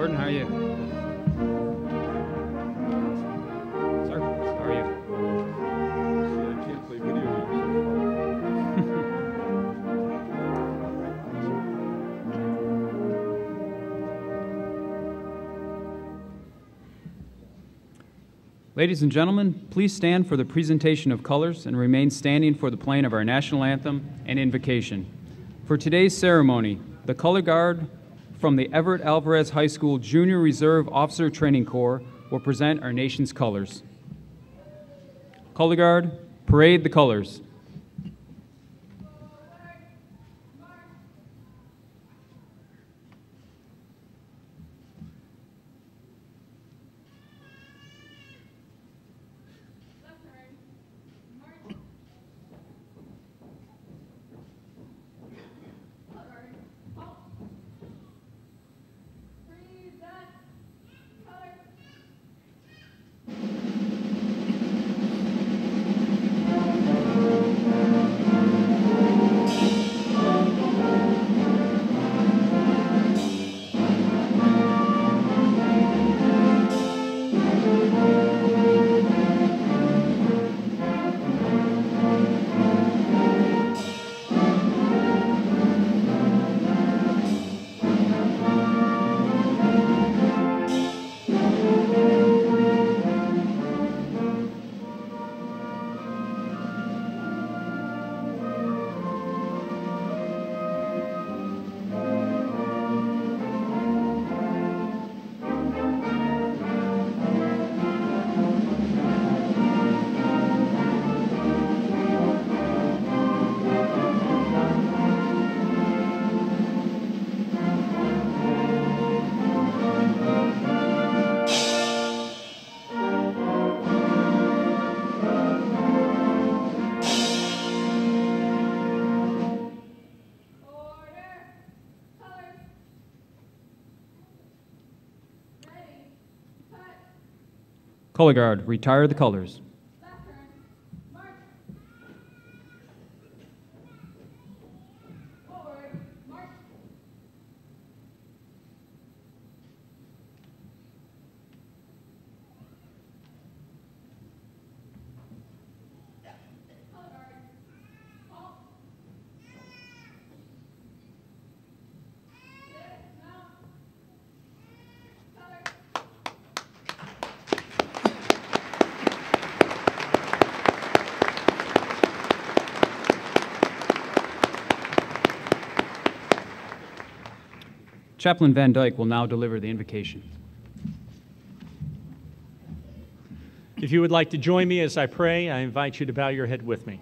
Gordon, how are you? Sir, how are you? I can't play video games. Ladies and gentlemen, please stand for the presentation of colors and remain standing for the playing of our national anthem and invocation. For today's ceremony, the color guard from the Everett Alvarez High School Junior Reserve Officer Training Corps will present our nation's colors. Color guard, parade the colors. Color guard, retire the colors. Chaplain Van Dyke will now deliver the invocation. If you would like to join me as I pray, I invite you to bow your head with me.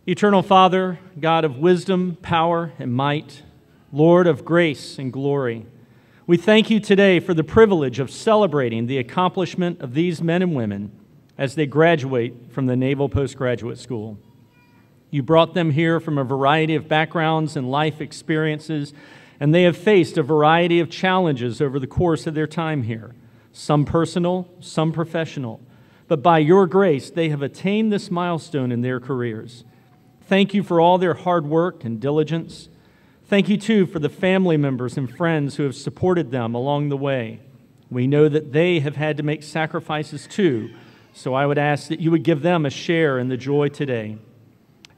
Eternal Father, God of wisdom, power, and might, Lord of grace and glory, we thank you today for the privilege of celebrating the accomplishment of these men and women as they graduate from the Naval Postgraduate School. You brought them here from a variety of backgrounds and life experiences, and they have faced a variety of challenges over the course of their time here, some personal, some professional. But by your grace, they have attained this milestone in their careers. Thank you for all their hard work and diligence. Thank you, too, for the family members and friends who have supported them along the way. We know that they have had to make sacrifices, too, so I would ask that you would give them a share in the joy today.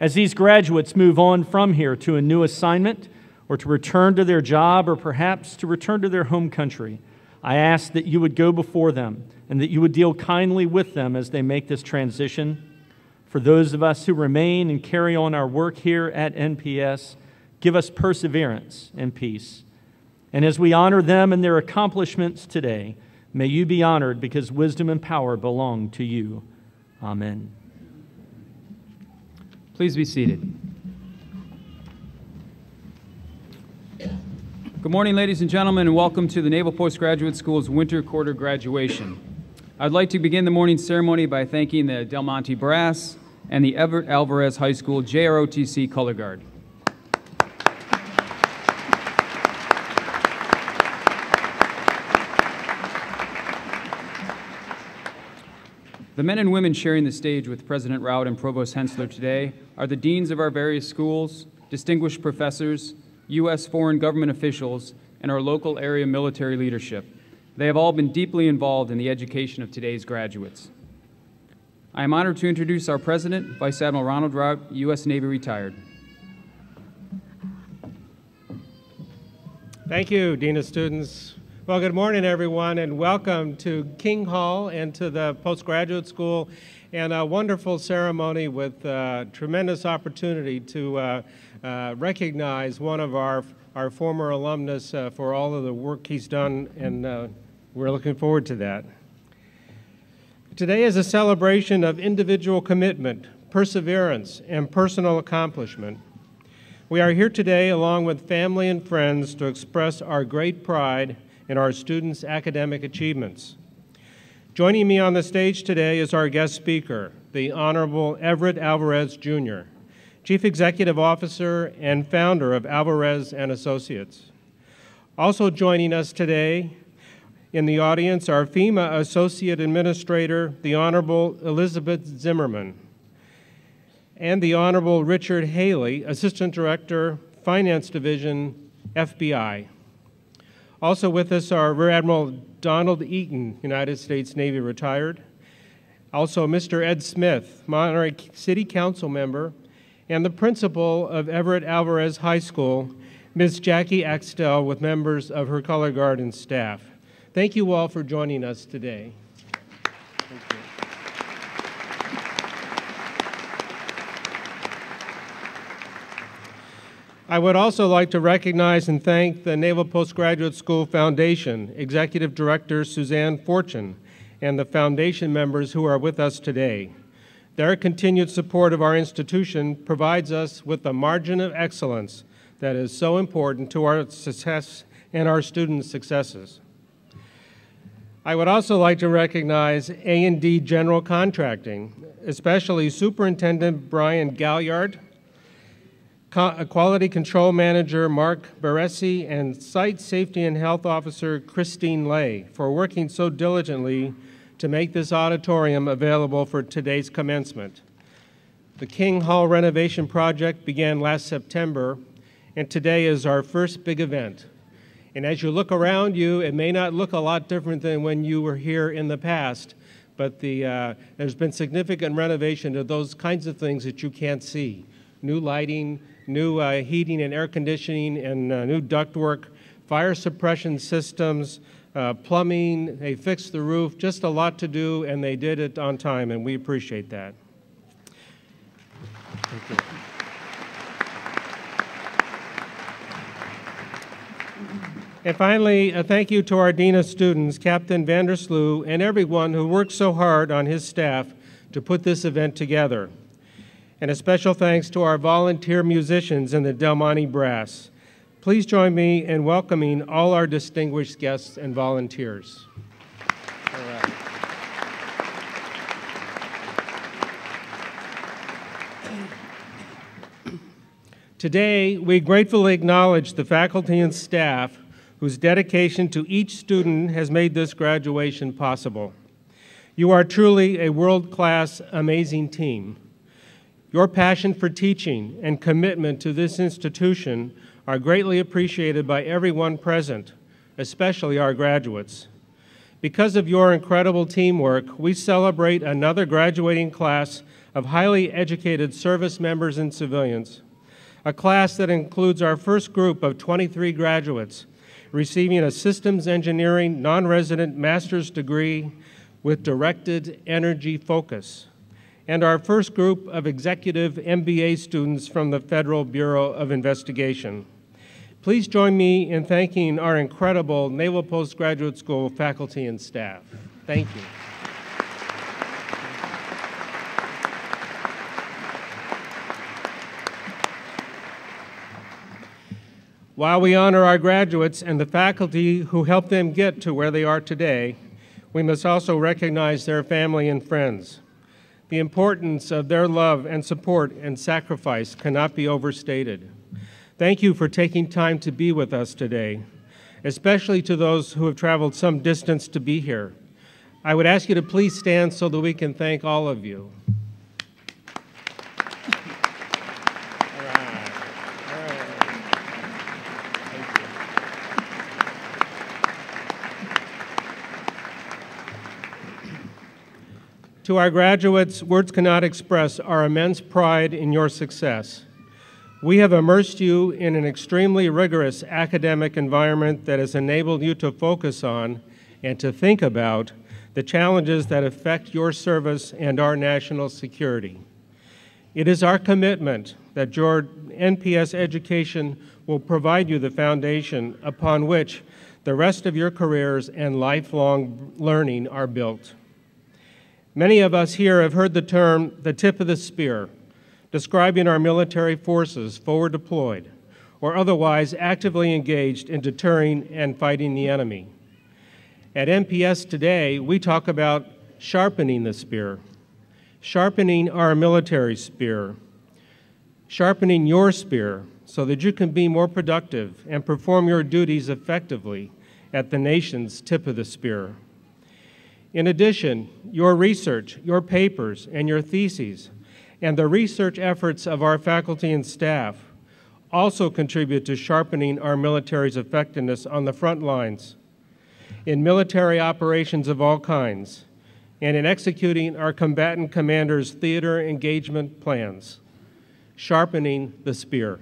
As these graduates move on from here to a new assignment, or to return to their job, or perhaps to return to their home country, I ask that you would go before them and that you would deal kindly with them as they make this transition. For those of us who remain and carry on our work here at NPS, give us perseverance and peace. And as we honor them and their accomplishments today, may you be honored because wisdom and power belong to you. Amen. Please be seated. Good morning, ladies and gentlemen, and welcome to the Naval Postgraduate School's winter quarter graduation. I'd like to begin the morning ceremony by thanking the Del Monte Brass and the Everett Alvarez High School JROTC Color Guard. The men and women sharing the stage with President Raud and Provost Hensler today are the deans of our various schools, distinguished professors, U.S. foreign government officials, and our local area military leadership. They have all been deeply involved in the education of today's graduates. I am honored to introduce our President, Vice Admiral Ronald Raud, U.S. Navy retired. Thank you, Dean of Students. Well, good morning, everyone, and welcome to King Hall and to the Postgraduate School, and a wonderful ceremony with tremendous opportunity to recognize one of our former alumnus for all of the work he's done, and we're looking forward to that. Today is a celebration of individual commitment, perseverance, and personal accomplishment. We are here today along with family and friends to express our great pride in our students' academic achievements. Joining me on the stage today is our guest speaker, the Honorable Everett Alvarez, Jr., Chief Executive Officer and founder of Alvarez and Associates. Also joining us today in the audience are FEMA Associate Administrator, the Honorable Elizabeth Zimmerman, and the Honorable Richard Haley, Assistant Director, Finance Division, FBI. Also with us are Rear Admiral Donald Eaton, United States Navy retired, also Mr. Ed Smith, Monterey City Council member, and the principal of Everett Alvarez High School, Ms. Jackie Axtell, with members of her color guard and staff. Thank you all for joining us today. Thank you. I would also like to recognize and thank the Naval Postgraduate School Foundation, Executive Director Suzanne Fortune, and the Foundation members who are with us today. Their continued support of our institution provides us with the margin of excellence that is so important to our success and our students' successes. I would also like to recognize A&D General Contracting, especially Superintendent Brian Galliard, Quality Control Manager Mark Baresi, and Site Safety and Health Officer Christine Lay for working so diligently to make this auditorium available for today's commencement. The King Hall renovation project began last September, and today is our first big event. And as you look around you, it may not look a lot different than when you were here in the past, but there's been significant renovation to those kinds of things that you can't see. New lighting, new heating and air conditioning, and new ductwork, fire suppression systems, plumbing. They fixed the roof, just a lot to do, and they did it on time, and we appreciate that. Thank you. And finally, a thank you to our Dean of Students, Captain Vandersloot, and everyone who worked so hard on his staff to put this event together. And a special thanks to our volunteer musicians in the Del Monte Brass. Please join me in welcoming all our distinguished guests and volunteers. All right. Today, we gratefully acknowledge the faculty and staff whose dedication to each student has made this graduation possible. You are truly a world-class, amazing team. Your passion for teaching and commitment to this institution are greatly appreciated by everyone present, especially our graduates. Because of your incredible teamwork, we celebrate another graduating class of highly educated service members and civilians, a class that includes our first group of 23 graduates receiving a systems engineering non-resident master's degree with directed energy focus, and our first group of executive MBA students from the Federal Bureau of Investigation. Please join me in thanking our incredible Naval Postgraduate School faculty and staff. Thank you. While we honor our graduates and the faculty who helped them get to where they are today, we must also recognize their family and friends. The importance of their love and support and sacrifice cannot be overstated. Thank you for taking time to be with us today, especially to those who have traveled some distance to be here. I would ask you to please stand so that we can thank all of you. To our graduates, words cannot express our immense pride in your success. We have immersed you in an extremely rigorous academic environment that has enabled you to focus on and to think about the challenges that affect your service and our national security. It is our commitment that your NPS education will provide you the foundation upon which the rest of your careers and lifelong learning are built. Many of us here have heard the term the tip of the spear, describing our military forces forward deployed or otherwise actively engaged in deterring and fighting the enemy. At NPS today, we talk about sharpening the spear, sharpening our military spear, sharpening your spear so that you can be more productive and perform your duties effectively at the nation's tip of the spear. In addition, your research, your papers, and your theses, and the research efforts of our faculty and staff also contribute to sharpening our military's effectiveness on the front lines, in military operations of all kinds, and in executing our combatant commanders' theater engagement plans, sharpening the spear.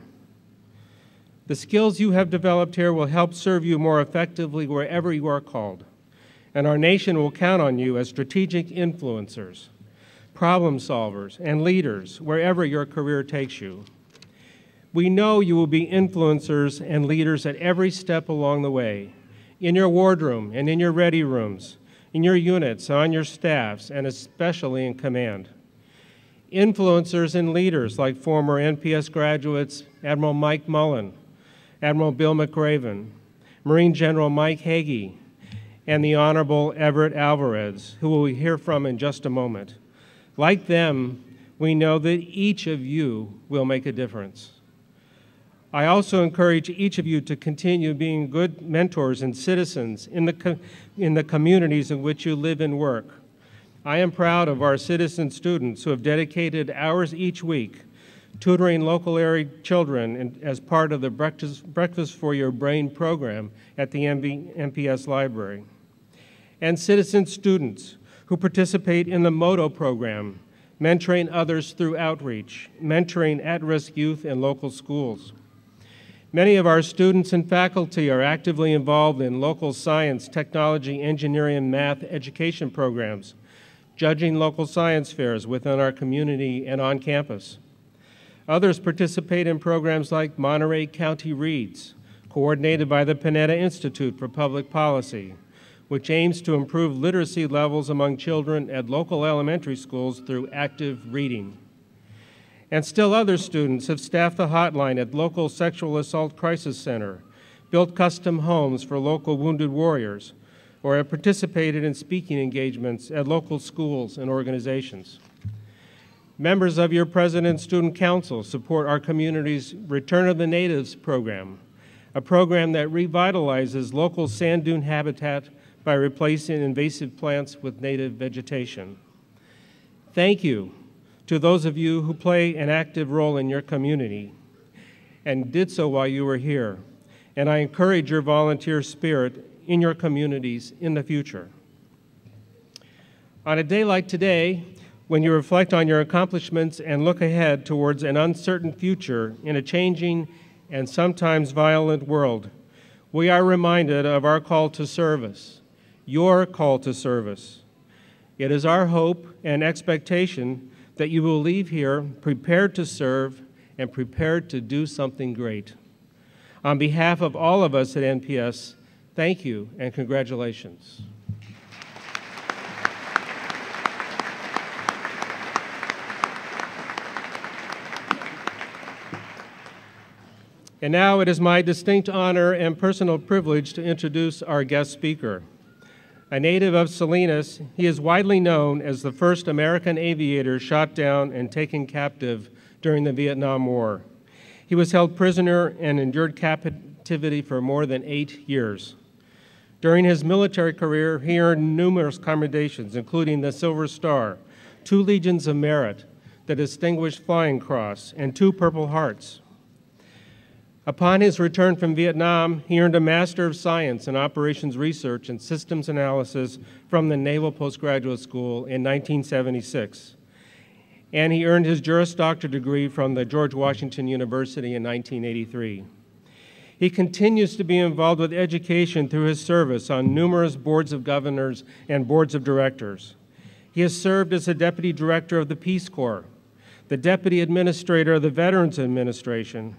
The skills you have developed here will help serve you more effectively wherever you are called, and our nation will count on you as strategic influencers, problem solvers, and leaders wherever your career takes you. We know you will be influencers and leaders at every step along the way, in your wardroom and in your ready rooms, in your units, on your staffs, and especially in command. Influencers and leaders like former NPS graduates Admiral Mike Mullen, Admiral Bill McRaven, Marine General Mike Hagee, and the Honorable Everett Alvarez, who we'll hear from in just a moment. Like them, we know that each of you will make a difference. I also encourage each of you to continue being good mentors and citizens in the communities in which you live and work. I am proud of our citizen students who have dedicated hours each week tutoring local area children as part of the Breakfast for Your Brain program at the NPS Library. And citizen students who participate in the MOTO program, mentoring others through outreach, mentoring at-risk youth in local schools. Many of our students and faculty are actively involved in local science, technology, engineering, and math education programs, judging local science fairs within our community and on campus. Others participate in programs like Monterey County Reads, coordinated by the Panetta Institute for Public Policy, which aims to improve literacy levels among children at local elementary schools through active reading. And still other students have staffed the hotline at local Sexual Assault Crisis Center, built custom homes for local wounded warriors, or have participated in speaking engagements at local schools and organizations. Members of your President's Student Council support our community's Return of the Natives program, a program that revitalizes local sand dune habitat by replacing invasive plants with native vegetation. Thank you to those of you who play an active role in your community and did so while you were here, and I encourage your volunteer spirit in your communities in the future. On a day like today, when you reflect on your accomplishments and look ahead towards an uncertain future in a changing and sometimes violent world, we are reminded of our call to service, your call to service. It is our hope and expectation that you will leave here prepared to serve and prepared to do something great. On behalf of all of us at NPS, thank you and congratulations. And now it is my distinct honor and personal privilege to introduce our guest speaker. A native of Salinas, he is widely known as the first American aviator shot down and taken captive during the Vietnam War. He was held prisoner and endured captivity for more than 8 years. During his military career, he earned numerous commendations, including the Silver Star, 2 Legions of Merit, the Distinguished Flying Cross, and 2 Purple Hearts. Upon his return from Vietnam, he earned a Master of Science in Operations Research and Systems Analysis from the Naval Postgraduate School in 1976. And he earned his Juris Doctor degree from the George Washington University in 1983. He continues to be involved with education through his service on numerous boards of governors and boards of directors. He has served as the Deputy Director of the Peace Corps, the Deputy Administrator of the Veterans Administration,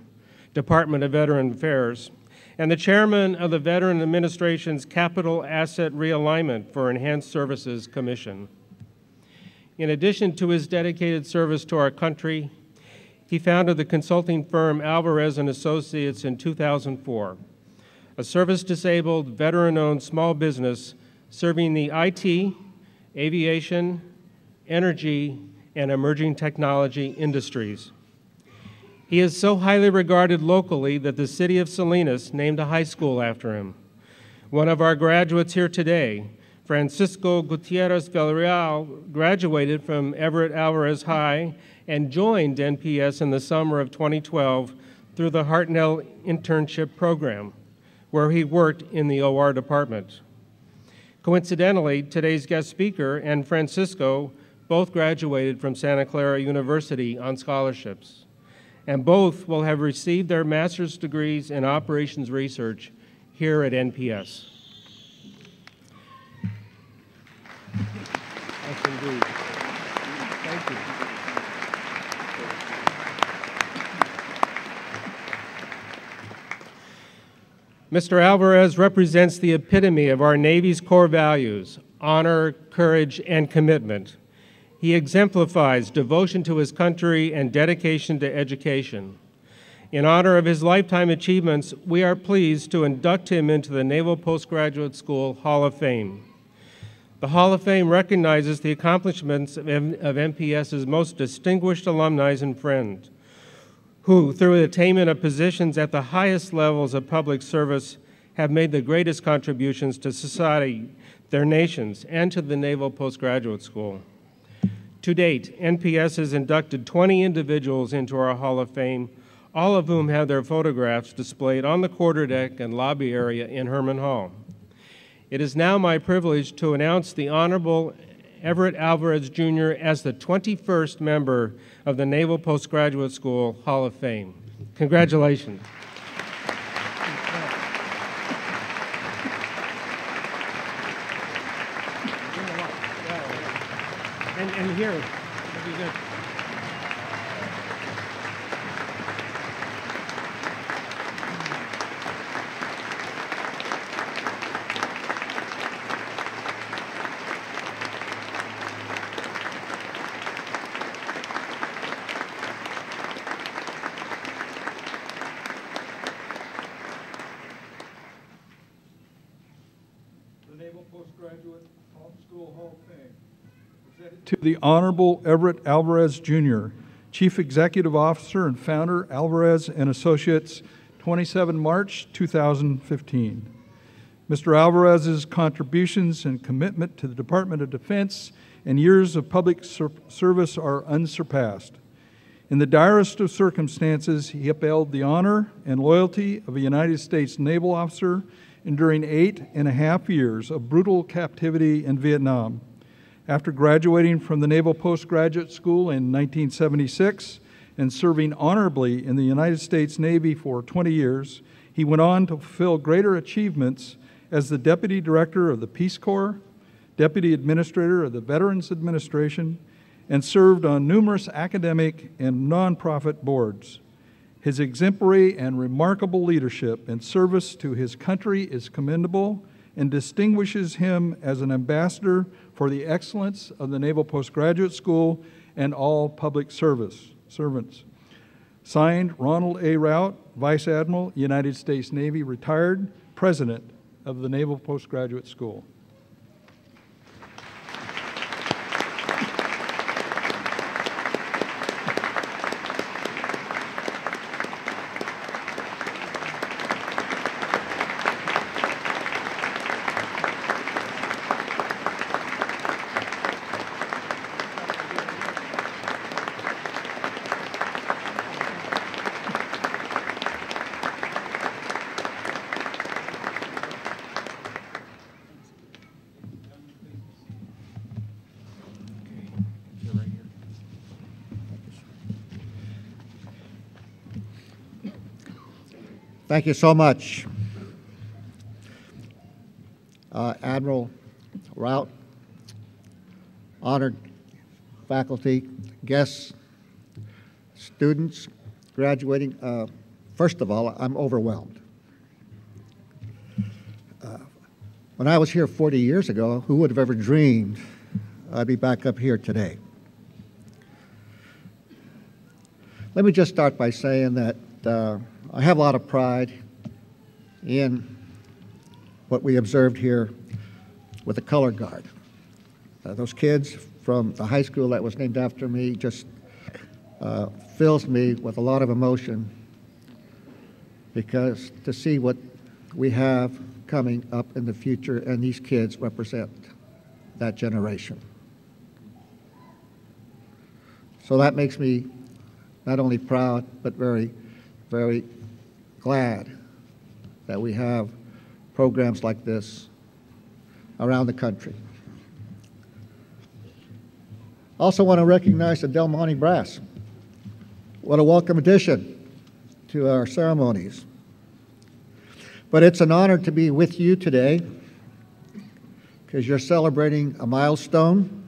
Department of Veteran Affairs, and the Chairman of the Veteran Administration's Capital Asset Realignment for Enhanced Services Commission. In addition to his dedicated service to our country, he founded the consulting firm Alvarez and Associates in 2004, a service-disabled, veteran-owned small business serving the IT, aviation, energy, and emerging technology industries. He is so highly regarded locally that the city of Salinas named a high school after him. One of our graduates here today, Francisco Gutierrez Villarreal, graduated from Everett Alvarez High and joined NPS in the summer of 2012 through the Hartnell Internship Program, where he worked in the OR department. Coincidentally, today's guest speaker and Francisco both graduated from Santa Clara University on scholarships, and both will have received their master's degrees in operations research here at NPS. Yes, indeed. Thank you. Mr. Alvarez represents the epitome of our Navy's core values: honor, courage, and commitment. He exemplifies devotion to his country and dedication to education. In honor of his lifetime achievements, we are pleased to induct him into the Naval Postgraduate School Hall of Fame. The Hall of Fame recognizes the accomplishments of NPS's most distinguished alumni and friends, who, through the attainment of positions at the highest levels of public service, have made the greatest contributions to society, their nations, and to the Naval Postgraduate School. To date, NPS has inducted 20 individuals into our Hall of Fame, all of whom have their photographs displayed on the quarterdeck and lobby area in Herman Hall. It is now my privilege to announce the Honorable Everett Alvarez, Jr. as the 21st member of the Naval Postgraduate School Hall of Fame. Congratulations. And here, that'd be good. Hall of Fame, presented to the Honorable Everett Alvarez, Jr., Chief Executive Officer and Founder, Alvarez and Associates, 27 March 2015. Mr. Alvarez's contributions and commitment to the Department of Defense and years of public service are unsurpassed. In the direst of circumstances, he upheld the honor and loyalty of a United States naval officer enduring 8.5 years of brutal captivity in Vietnam. After graduating from the Naval Postgraduate School in 1976 and serving honorably in the United States Navy for 20 years, he went on to fulfill greater achievements as the Deputy Director of the Peace Corps, Deputy Administrator of the Veterans Administration, and served on numerous academic and nonprofit boards. His exemplary and remarkable leadership and service to his country is commendable and distinguishes him as an ambassador for the excellence of the Naval Postgraduate School and all public servants. Signed, Ronald A. Rout, Vice Admiral, United States Navy, retired, President of the Naval Postgraduate School. Thank you so much, Admiral Rout, honored faculty, guests, students, graduating. First of all, I'm overwhelmed. When I was here 40 years ago, who would have ever dreamed I'd be back up here today? Let me just start by saying that I have a lot of pride in what we observed here with the color guard. Those kids from the high school that was named after me just fills me with a lot of emotion, because to see what we have coming up in the future, and these kids represent that generation. So that makes me not only proud, but very, very glad that we have programs like this around the country. Also want to recognize the Del Monte Brass. What a welcome addition to our ceremonies. But it's an honor to be with you today, because you're celebrating a milestone,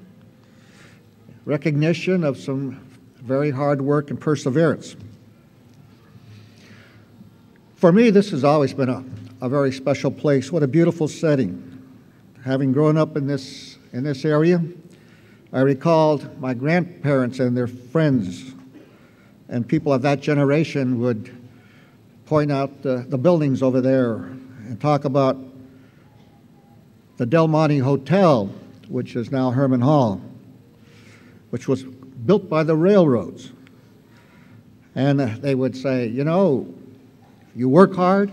recognition of some very hard work and perseverance. For me, this has always been a very special place. What a beautiful setting. Having grown up in this area, I recalled my grandparents and their friends and people of that generation would point out the buildings over there and talk about the Del Monte Hotel, which is now Herman Hall, which was built by the railroads. And they would say, you know, you work hard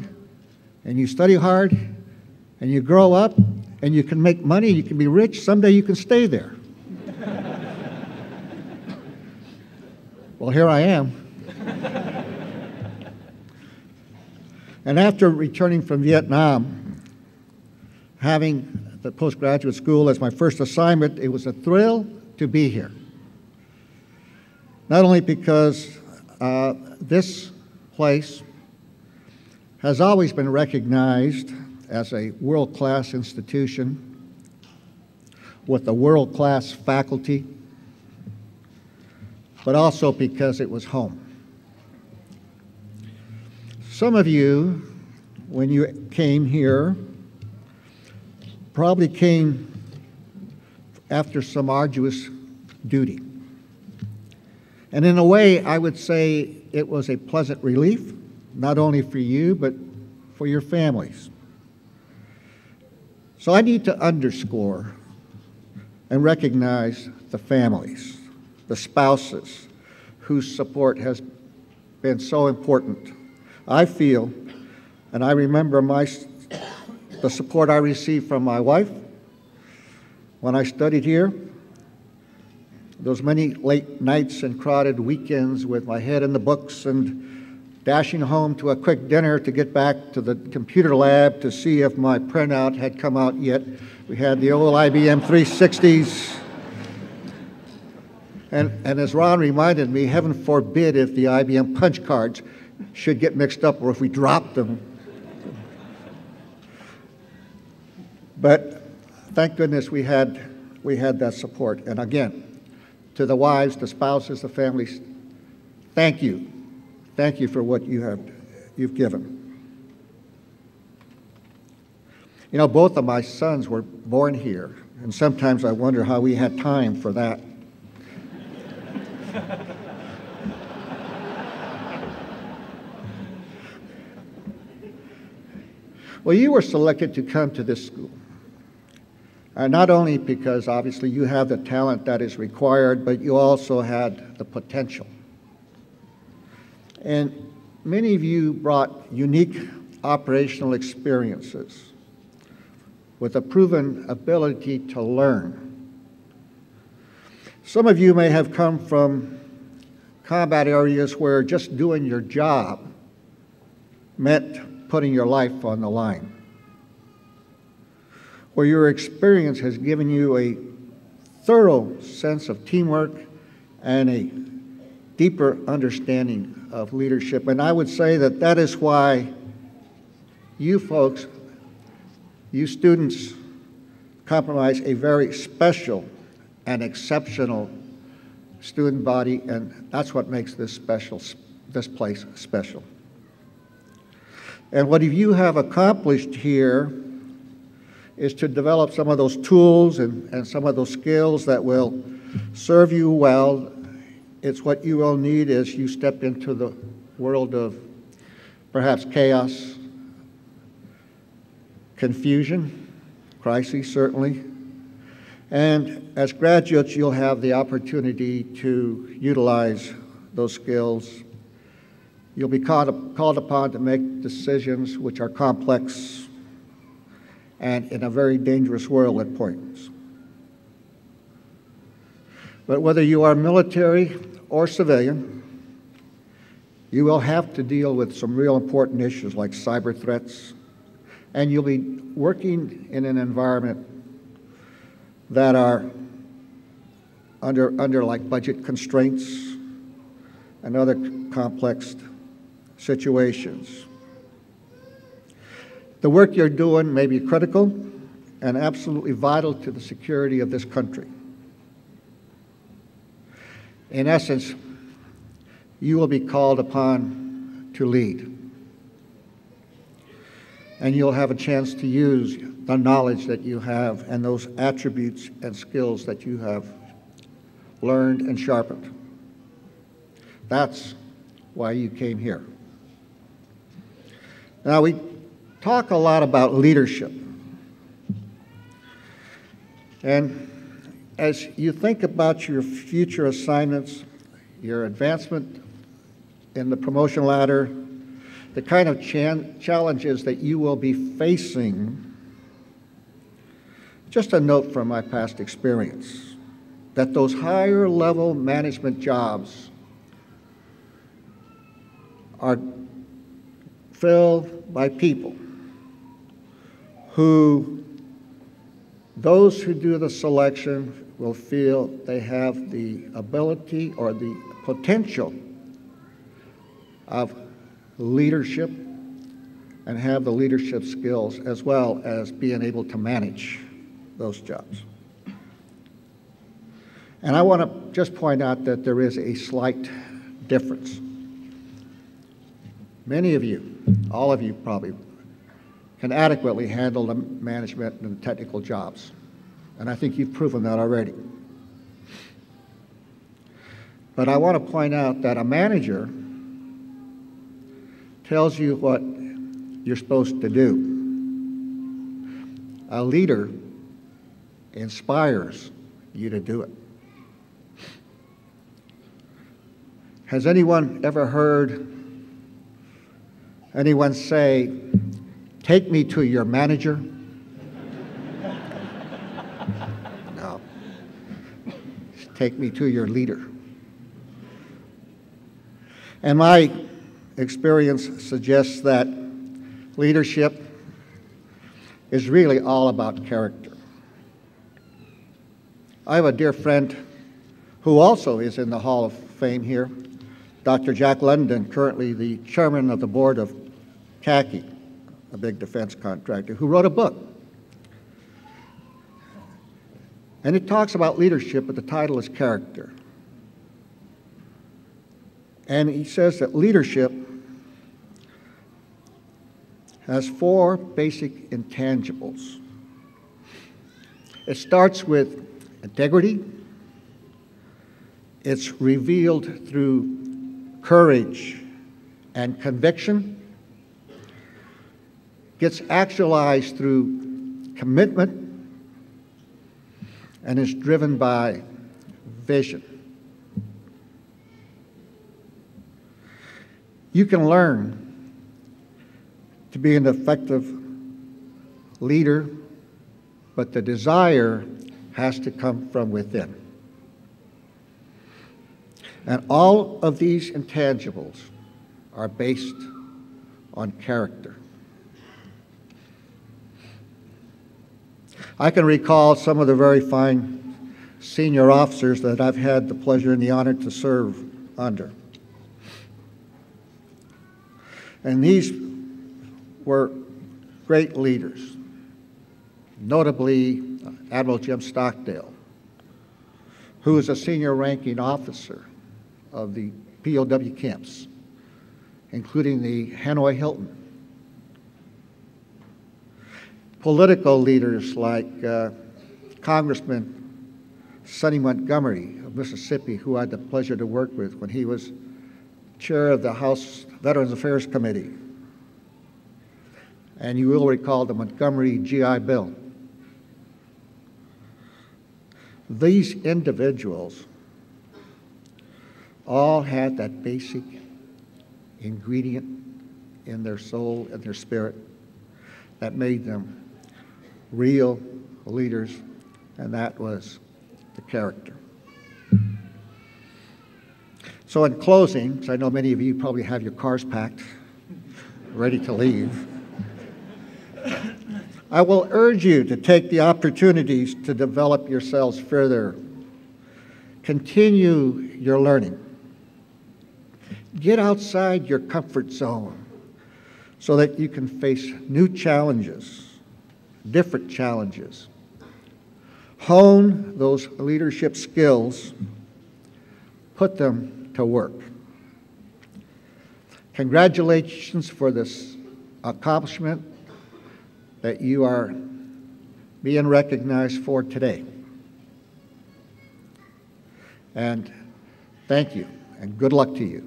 and you study hard and you grow up and you can make money, you can be rich, someday you can stay there. Well, here I am. And after returning from Vietnam, having the postgraduate school as my first assignment, it was a thrill to be here. Not only because this place has always been recognized as a world-class institution with a world-class faculty, but also because it was home. Some of you, when you came here, probably came after some arduous duty. And in a way, I would say it was a pleasant relief, not only for you, but for your families. So I need to underscore and recognize the families, the spouses, whose support has been so important. I feel, and I remember the support I received from my wife when I studied here, those many late nights and crowded weekends with my head in the books and dashing home to a quick dinner to get back to the computer lab to see if my printout had come out yet. We had the old IBM 360s. And as Ron reminded me, heaven forbid if the IBM punch cards should get mixed up or if we dropped them. But thank goodness we had that support. And again, to the wives, the spouses, the families, thank you. Thank you for what you've given. You know, both of my sons were born here, and sometimes I wonder how we had time for that. Well, you were selected to come to this school. Not only because obviously you have the talent that is required, but you also had the potential. And many of you brought unique operational experiences with a proven ability to learn. Some of you may have come from combat areas where just doing your job meant putting your life on the line, where your experience has given you a thorough sense of teamwork and a deeper understanding of leadership. And I would say that that is why you folks, you students, comprise a very special and exceptional student body, and that's what makes this place special. And what you have accomplished here is to develop some of those tools and some of those skills that will serve you well. It's what you will need as you step into the world of perhaps chaos, confusion, crises certainly. And as graduates, you'll have the opportunity to utilize those skills. You'll be called upon to make decisions which are complex and in a very dangerous world at points. But whether you are military or civilian, you will have to deal with some real important issues like cyber threats, and you'll be working in an environment that are under like budget constraints and other complex situations. The work you're doing may be critical and absolutely vital to the security of this country. In essence, you will be called upon to lead. And you'll have a chance to use the knowledge that you have and those attributes and skills that you have learned and sharpened. That's why you came here. Now, we talk a lot about leadership. And as you think about your future assignments, your advancement in the promotion ladder, the kind of challenges that you will be facing, just a note from my past experience, that those higher level management jobs are filled by people who, those who do the selection will feel they have the ability or the potential of leadership and have the leadership skills as well as being able to manage those jobs. And I want to just point out that there is a slight difference. Many of you, all of you probably, can adequately handle the management and the technical jobs. And I think you've proven that already. But I want to point out that a manager tells you what you're supposed to do. A leader inspires you to do it. Has anyone ever heard anyone say, "Take me to your manager"? No. Take me to your leader. And my experience suggests that leadership is really all about character. I have a dear friend who also is in the Hall of Fame here, Dr. Jack London, currently the chairman of the board of CACI, a big defense contractor, who wrote a book. And it talks about leadership, but the title is Character. And he says that leadership has 4 basic intangibles. It starts with integrity. It's revealed through courage and conviction. Gets actualized through commitment and is driven by vision. You can learn to be an effective leader, but the desire has to come from within. And all of these intangibles are based on character. I can recall some of the very fine senior officers that I've had the pleasure and the honor to serve under. And these were great leaders, notably Admiral Jim Stockdale, who was a senior ranking officer of the POW camps, including the Hanoi Hilton. Political leaders like Congressman Sonny Montgomery of Mississippi, who I had the pleasure to work with when he was chair of the House Veterans Affairs Committee. And you will recall the Montgomery GI Bill. These individuals all had that basic ingredient in their soul and their spirit that made them real leaders, and that was the character. So in closing, because I know many of you probably have your cars packed, ready to leave, I will urge you to take the opportunities to develop yourselves further. Continue your learning. Get outside your comfort zone so that you can face new challenges, different challenges. Hone those leadership skills, put them to work. Congratulations for this accomplishment that you are being recognized for today. And thank you, and good luck to you.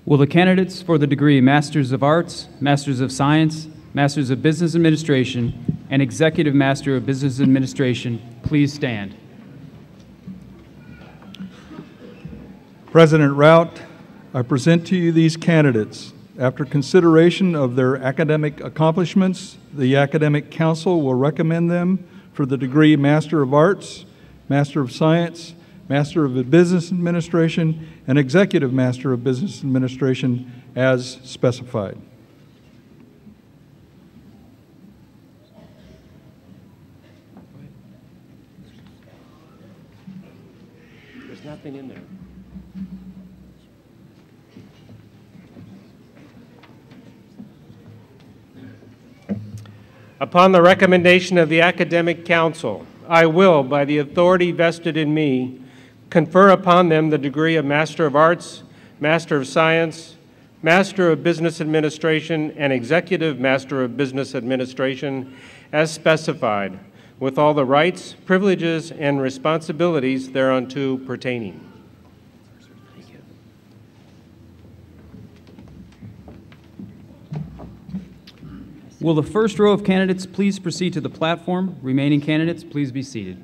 Will the candidates for the degree Masters of Arts, Masters of Science, Masters of Business Administration, and Executive Master of Business Administration please stand? President Rout, I present to you these candidates. After consideration of their academic accomplishments, the Academic Council will recommend them for the degree Master of Arts, Master of Science, Master of Business Administration, and Executive Master of Business Administration as specified. There's nothing in there. Upon the recommendation of the Academic Council, I will, by the authority vested in me, confer upon them the degree of Master of Arts, Master of Science, Master of Business Administration, and Executive Master of Business Administration as specified, with all the rights, privileges, and responsibilities thereunto pertaining. Will the first row of candidates please proceed to the platform? Remaining candidates, please be seated.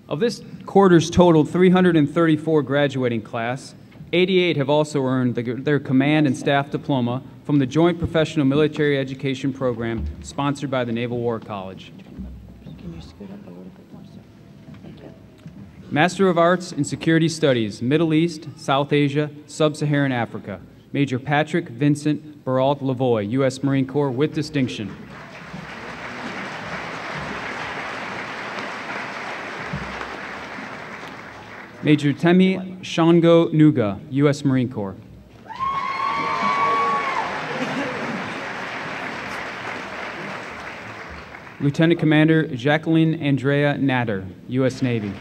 Of this quarter's total 334 graduating class, 88 have also earned their command and staff diploma from the Joint Professional Military Education Program sponsored by the Naval War College. Can you scoot up a little bit more, sir? Thank you. Master of Arts in Security Studies, Middle East, South Asia, Sub-Saharan Africa, Major Patrick Vincent Baralt Lavoie, U.S. Marine Corps, with distinction. Major Temi Shango Nuga, U.S. Marine Corps. Lieutenant Commander Jacqueline Andrea Natter, U.S. Navy.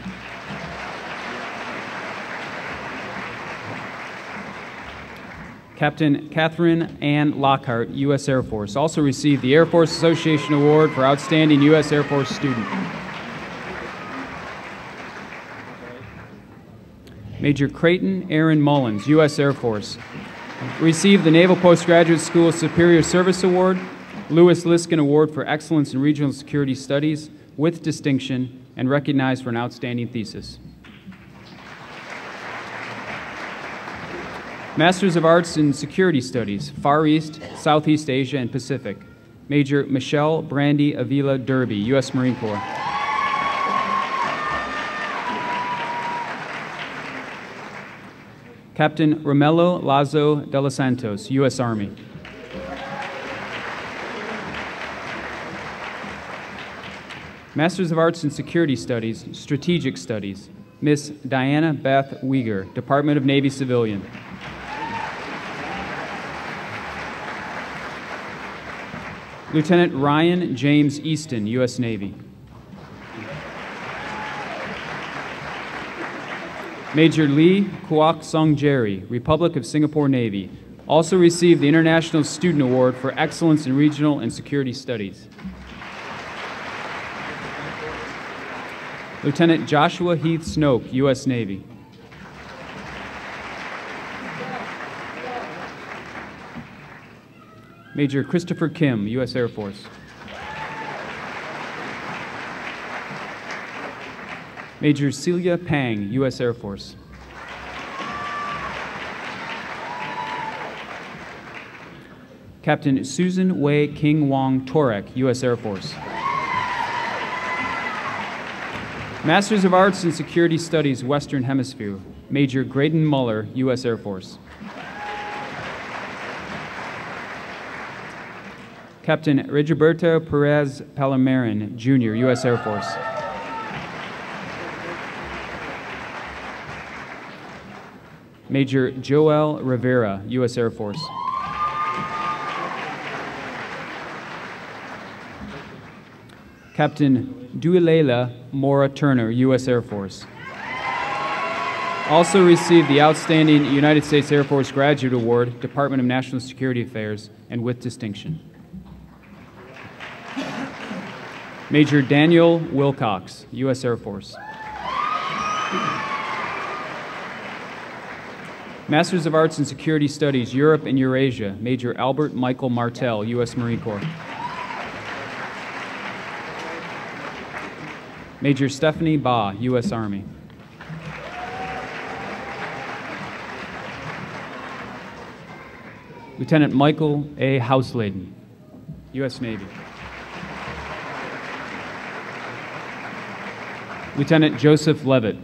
Captain Catherine Ann Lockhart, U.S. Air Force, also received the Air Force Association Award for Outstanding U.S. Air Force Student. Major Creighton Aaron Mullins, U.S. Air Force, received the Naval Postgraduate School Superior Service Award, Lewis Liskin Award for Excellence in Regional Security Studies with distinction, and recognized for an outstanding thesis. Masters of Arts in Security Studies, Far East, Southeast Asia, and Pacific, Major Michelle Brandy Avila Derby, U.S. Marine Corps. Captain Romello Lazo de los Santos, U.S. Army. Masters of Arts in Security Studies, Strategic Studies, Miss Diana Beth Uyghur, Department of Navy Civilian. Lieutenant Ryan James Easton, U.S. Navy. Major Lee Kuok Sung Jerry, Republic of Singapore Navy, also received the International Student Award for Excellence in Regional and Security Studies. Lieutenant Joshua Heath Snoke, U.S. Navy. Major Christopher Kim, U.S. Air Force. Major Celia Pang, U.S. Air Force. Captain Susan Wei King Wong Torek, U.S. Air Force. Masters of Arts in Security Studies, Western Hemisphere, Major Graydon Muller, U.S. Air Force. Captain Rigoberto Perez Palomarin, Jr., U.S. Air Force. Major Joel Rivera, U.S. Air Force. Captain Duilela Mora Turner, U.S. Air Force. Also received the Outstanding United States Air Force Graduate Award, Department of National Security Affairs, and with distinction. Major Daniel Wilcox, U.S. Air Force. Masters of Arts in Security Studies, Europe and Eurasia, Major Albert Michael Martel, U.S. Marine Corps. Major Stephanie Ba, U.S. Army. Lieutenant Michael A. Houseleden, U.S. Navy. Lieutenant Joseph Levitt.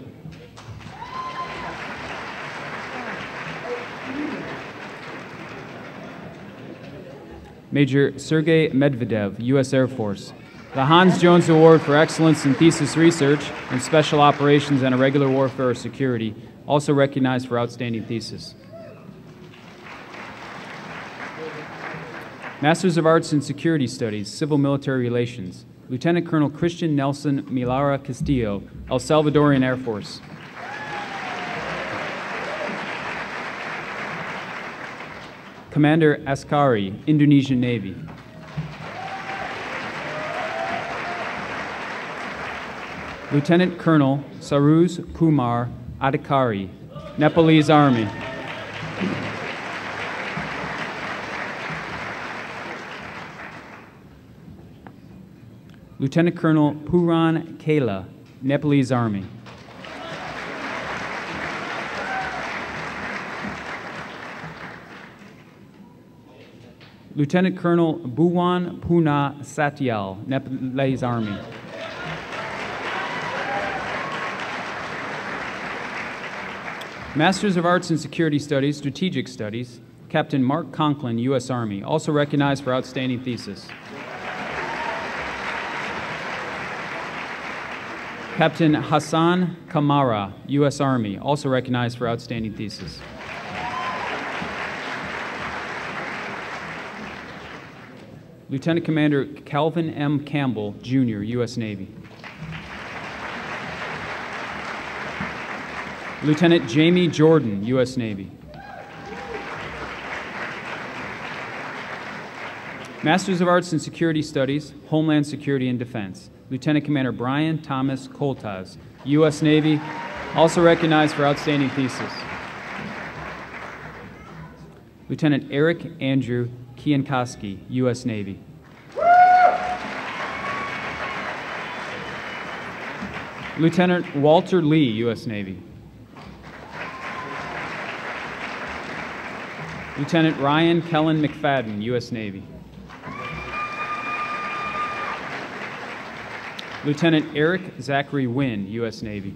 Major Sergei Medvedev, U.S. Air Force. The Hans Jones Award for Excellence in Thesis Research in Special Operations and Irregular Warfare or Security, also recognized for outstanding thesis. Masters of Arts in Security Studies, Civil Military Relations, Lieutenant Colonel Christian Nelson Milara Castillo, El Salvadorian Air Force. Commander Askari, Indonesian Navy. Lieutenant Colonel Saruz Kumar Adhikari, Nepalese Army. Lieutenant Colonel Puran Kela, Nepalese Army. Lieutenant Colonel Bhuwan Puna Satyal, Nepalese Army. Masters of Arts in Security Studies, Strategic Studies, Captain Mark Conklin, U.S. Army, also recognized for outstanding thesis. Captain Hassan Kamara, U.S. Army, also recognized for outstanding thesis. Lieutenant Commander Calvin M. Campbell, Jr., U.S. Navy. Lieutenant Jamie Jordan, U.S. Navy. Masters of Arts in Security Studies, Homeland Security and Defense. Lieutenant Commander Brian Thomas Koltaz, U.S. Navy, also recognized for outstanding thesis. Lieutenant Eric Andrew Kiankoski, U.S. Navy. Lieutenant Walter Lee, U.S. Navy. Lieutenant Ryan Kellen McFadden, U.S. Navy. Lieutenant Eric Zachary Wynn, U.S. Navy.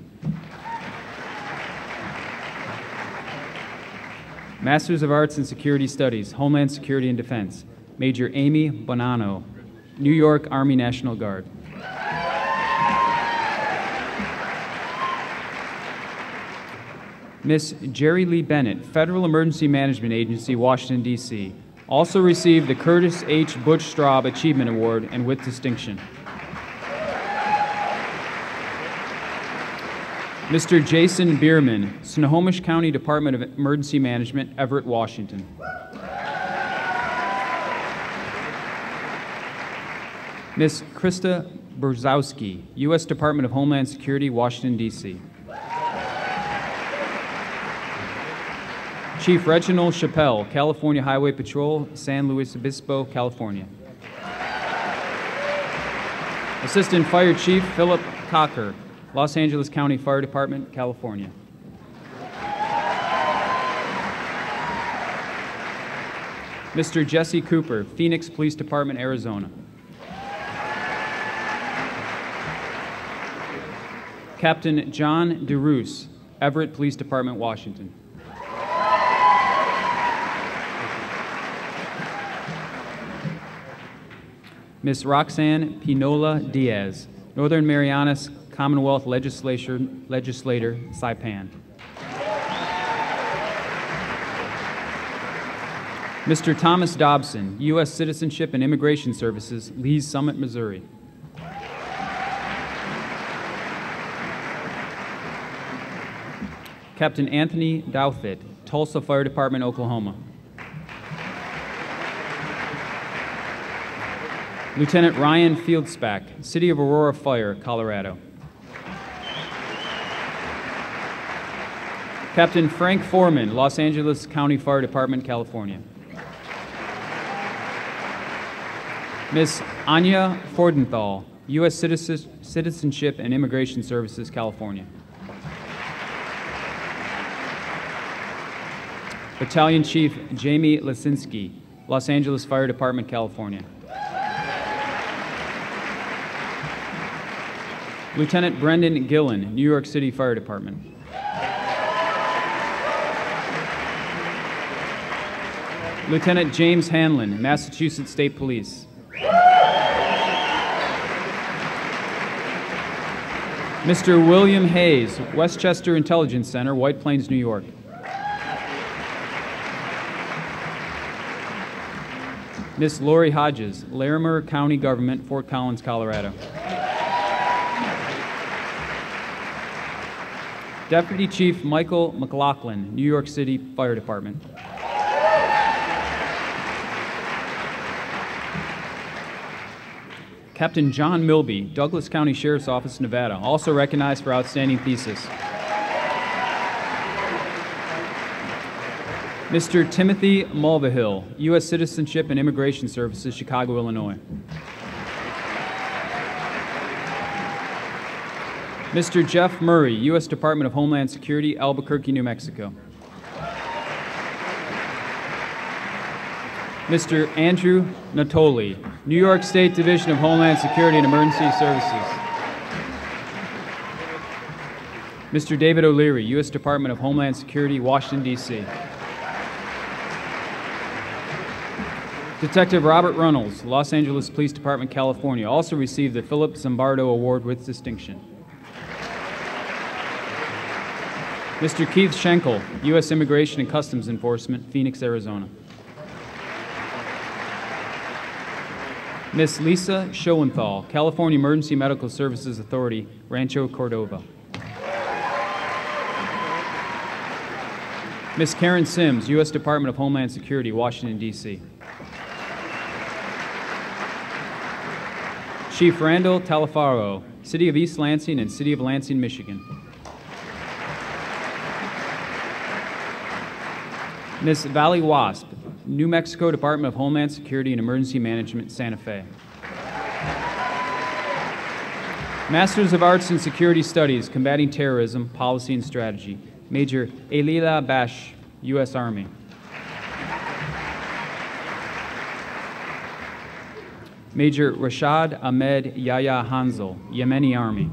Masters of Arts in Security Studies, Homeland Security and Defense. Major Amy Bonanno, New York Army National Guard. Miss Jerry Lee Bennett, Federal Emergency Management Agency, Washington, D.C., also received the Curtis H. Butch Straub Achievement Award and with distinction. Mr. Jason Bierman, Snohomish County Department of Emergency Management, Everett, Washington. Ms. Krista Brzezowski, U.S. Department of Homeland Security, Washington, D.C. Chief Reginald Chappelle, California Highway Patrol, San Luis Obispo, California. Assistant Fire Chief Philip Cocker, Los Angeles County Fire Department, California. Mr. Jesse Cooper, Phoenix Police Department, Arizona. Captain John DeRoos, Everett Police Department, Washington. Ms. Roxanne Pinola Diaz, Northern Marianas Commonwealth Legislator, Saipan. Mr. Thomas Dobson, U.S. Citizenship and Immigration Services, Lee's Summit, Missouri. Captain Anthony Douthit, Tulsa Fire Department, Oklahoma. Lieutenant Ryan Fieldspack, City of Aurora Fire, Colorado. Captain Frank Foreman, Los Angeles County Fire Department, California. Ms. Anya Fordenthal, U.S. Citizenship and Immigration Services, California. Battalion Chief Jamie Lisinski, Los Angeles Fire Department, California. Lieutenant Brendan Gillen, New York City Fire Department. Lieutenant James Hanlon, Massachusetts State Police. Mr. William Hayes, Westchester Intelligence Center, White Plains, New York. Miss Lori Hodges, Larimer County Government, Fort Collins, Colorado. Deputy Chief Michael McLaughlin, New York City Fire Department. Captain John Milby, Douglas County Sheriff's Office, Nevada, also recognized for outstanding thesis. Mr. Timothy Mulvihill, U.S. Citizenship and Immigration Services, Chicago, Illinois. Mr. Jeff Murray, U.S. Department of Homeland Security, Albuquerque, New Mexico. Mr. Andrew Natoli, New York State Division of Homeland Security and Emergency Services. Mr. David O'Leary, U.S. Department of Homeland Security, Washington, D.C. Detective Robert Runnels, Los Angeles Police Department, California, also received the Philip Zimbardo Award with distinction. Mr. Keith Schenkel, U.S. Immigration and Customs Enforcement, Phoenix, Arizona. Miss Lisa Schoenthal, California Emergency Medical Services Authority, Rancho Cordova. Miss Karen Sims, U.S. Department of Homeland Security, Washington, D.C. Chief Randall Talafaro, City of East Lansing and City of Lansing, Michigan. Miss Valley Wasp, New Mexico Department of Homeland Security and Emergency Management, Santa Fe. Masters of Arts in Security Studies, Combating Terrorism, Policy and Strategy, Major Elila Bash, U.S. Army. Major Rashad Ahmed Yahya Hansel, Yemeni Army.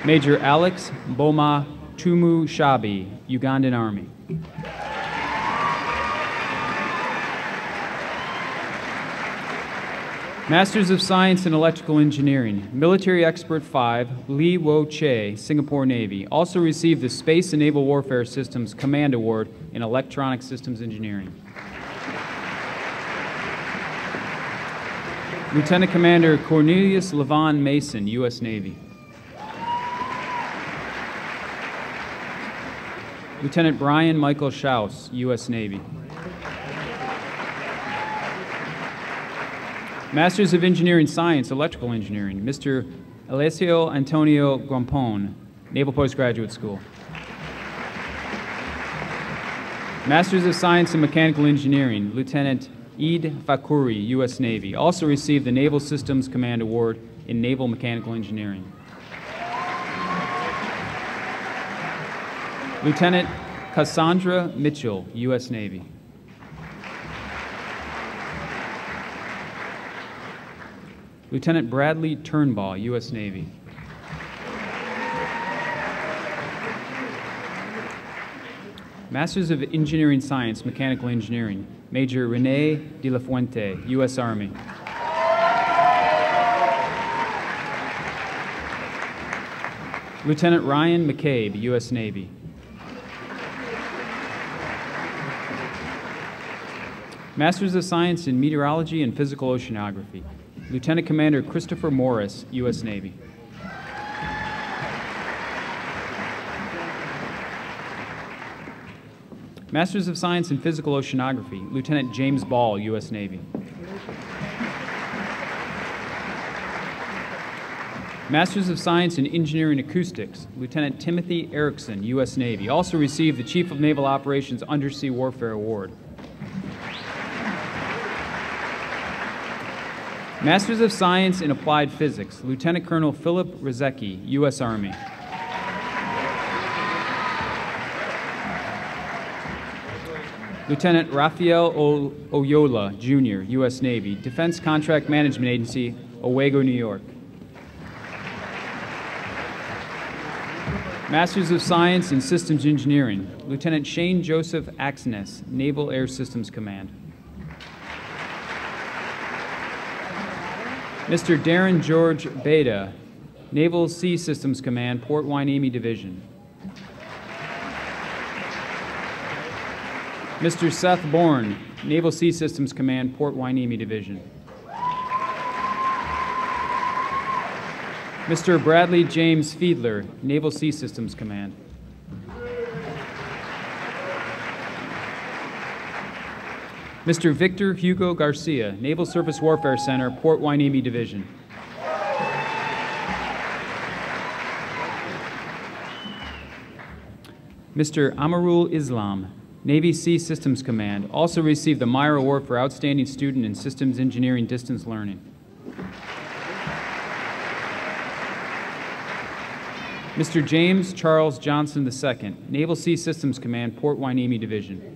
Major Alex Boma Tumu Shabi, Ugandan Army. Masters of Science in Electrical Engineering, Military Expert 5, Lee Wo Che, Singapore Navy, also received the Space and Naval Warfare Systems Command Award in Electronic Systems Engineering. Lieutenant Commander Cornelius Levon Mason, U.S. Navy. Lieutenant Brian Michael Schaus, U.S. Navy. Masters of Engineering Science, Electrical Engineering, Mr. Alessio Antonio Grompone, Naval Postgraduate School. Masters of Science in Mechanical Engineering, Lieutenant Eid Fakuri, U.S. Navy, also received the Naval Systems Command Award in Naval Mechanical Engineering. Lieutenant Cassandra Mitchell, U.S. Navy. Lieutenant Bradley Turnbaugh, U.S. Navy. Masters of Engineering Science, Mechanical Engineering, Major Rene De La Fuente, U.S. Army. Lieutenant Ryan McCabe, U.S. Navy. Masters of Science in Meteorology and Physical Oceanography, Lieutenant Commander Christopher Morris, U.S. Navy. Masters of Science in Physical Oceanography, Lieutenant James Ball, U.S. Navy. Masters of Science in Engineering Acoustics, Lieutenant Timothy Erickson, U.S. Navy, also received the Chief of Naval Operations Undersea Warfare Award. Masters of Science in Applied Physics, Lieutenant Colonel Philip Rezecki, U.S. Army. Lieutenant Raphael Oyola, Jr., U.S. Navy, Defense Contract Management Agency, Owego, New York. Masters of Science in Systems Engineering, Lieutenant Shane Joseph Axness, Naval Air Systems Command. Mr. Darren George Beda, Naval Sea Systems Command, Port Hueneme Division. Mr. Seth Bourne, Naval Sea Systems Command, Port Hueneme Division. Mr. Bradley James Fiedler, Naval Sea Systems Command. Mr. Victor Hugo Garcia, Naval Surface Warfare Center, Port Hueneme Division. Mr. Amarul Islam, Navy Sea Systems Command, also received the Meyer Award for Outstanding Student in Systems Engineering Distance Learning. Mr. James Charles Johnson II, Naval Sea Systems Command, Port Hueneme Division.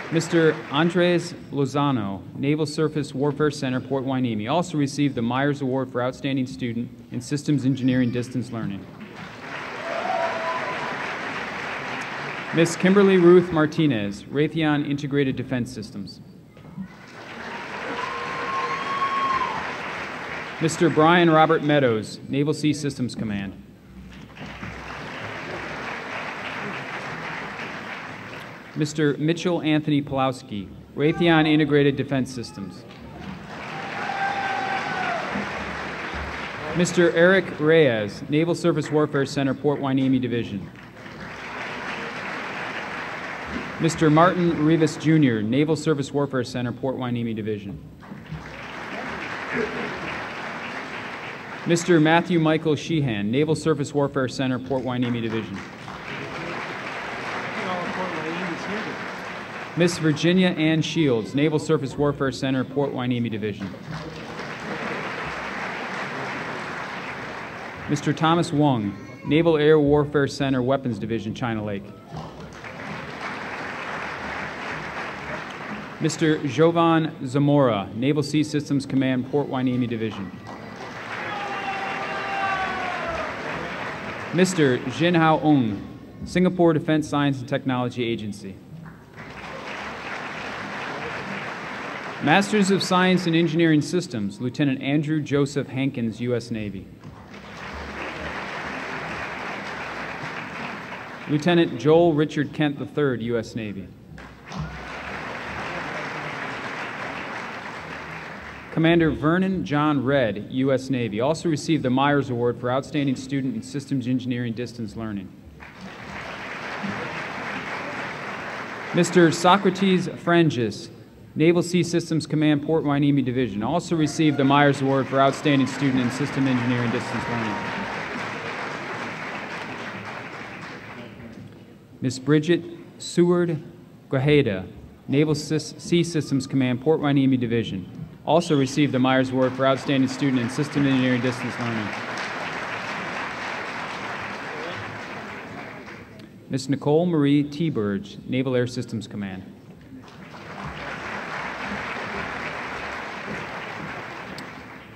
Mr. Andres Lozano, Naval Surface Warfare Center, Port Hueneme, also received the Myers Award for Outstanding Student in Systems Engineering Distance Learning. Ms. Kimberly Ruth Martinez, Raytheon Integrated Defense Systems. Mr. Brian Robert Meadows, Naval Sea Systems Command. Mr. Mitchell Anthony Pulowski, Raytheon Integrated Defense Systems. Mr. Eric Reyes, Naval Surface Warfare Center, Port Hueneme Division. Mr. Martin Rivas Jr., Naval Surface Warfare Center, Port Hueneme Division. Mr. Matthew Michael Sheehan, Naval Surface Warfare Center, Port Hueneme Division. Miss Virginia Ann Shields, Naval Surface Warfare Center, Port Hueneme Division. Mr. Thomas Wong, Naval Air Warfare Center, Weapons Division, China Lake. Mr. Jovan Zamora, Naval Sea Systems Command, Port Hueneme Division. Mr. Jinhao Ong, Singapore Defense Science and Technology Agency. Masters of Science in Engineering Systems, Lieutenant Andrew Joseph Hankins, U.S. Navy. Lieutenant Joel Richard Kent III, U.S. Navy. Commander Vernon John Redd, U.S. Navy, also received the Myers Award for Outstanding Student in Systems Engineering Distance Learning. Mr. Socrates Frangis, Naval Sea Systems Command, Port Hueneme Division, also received the Myers Award for Outstanding Student in System Engineering Distance Learning. Ms. Bridget Seward Grajeda, Naval Sea Systems Command, Port Hueneme Division, also received the Myers Award for Outstanding Student in System Engineering Distance Learning. Ms. Nicole Marie T. Burge, Naval Air Systems Command.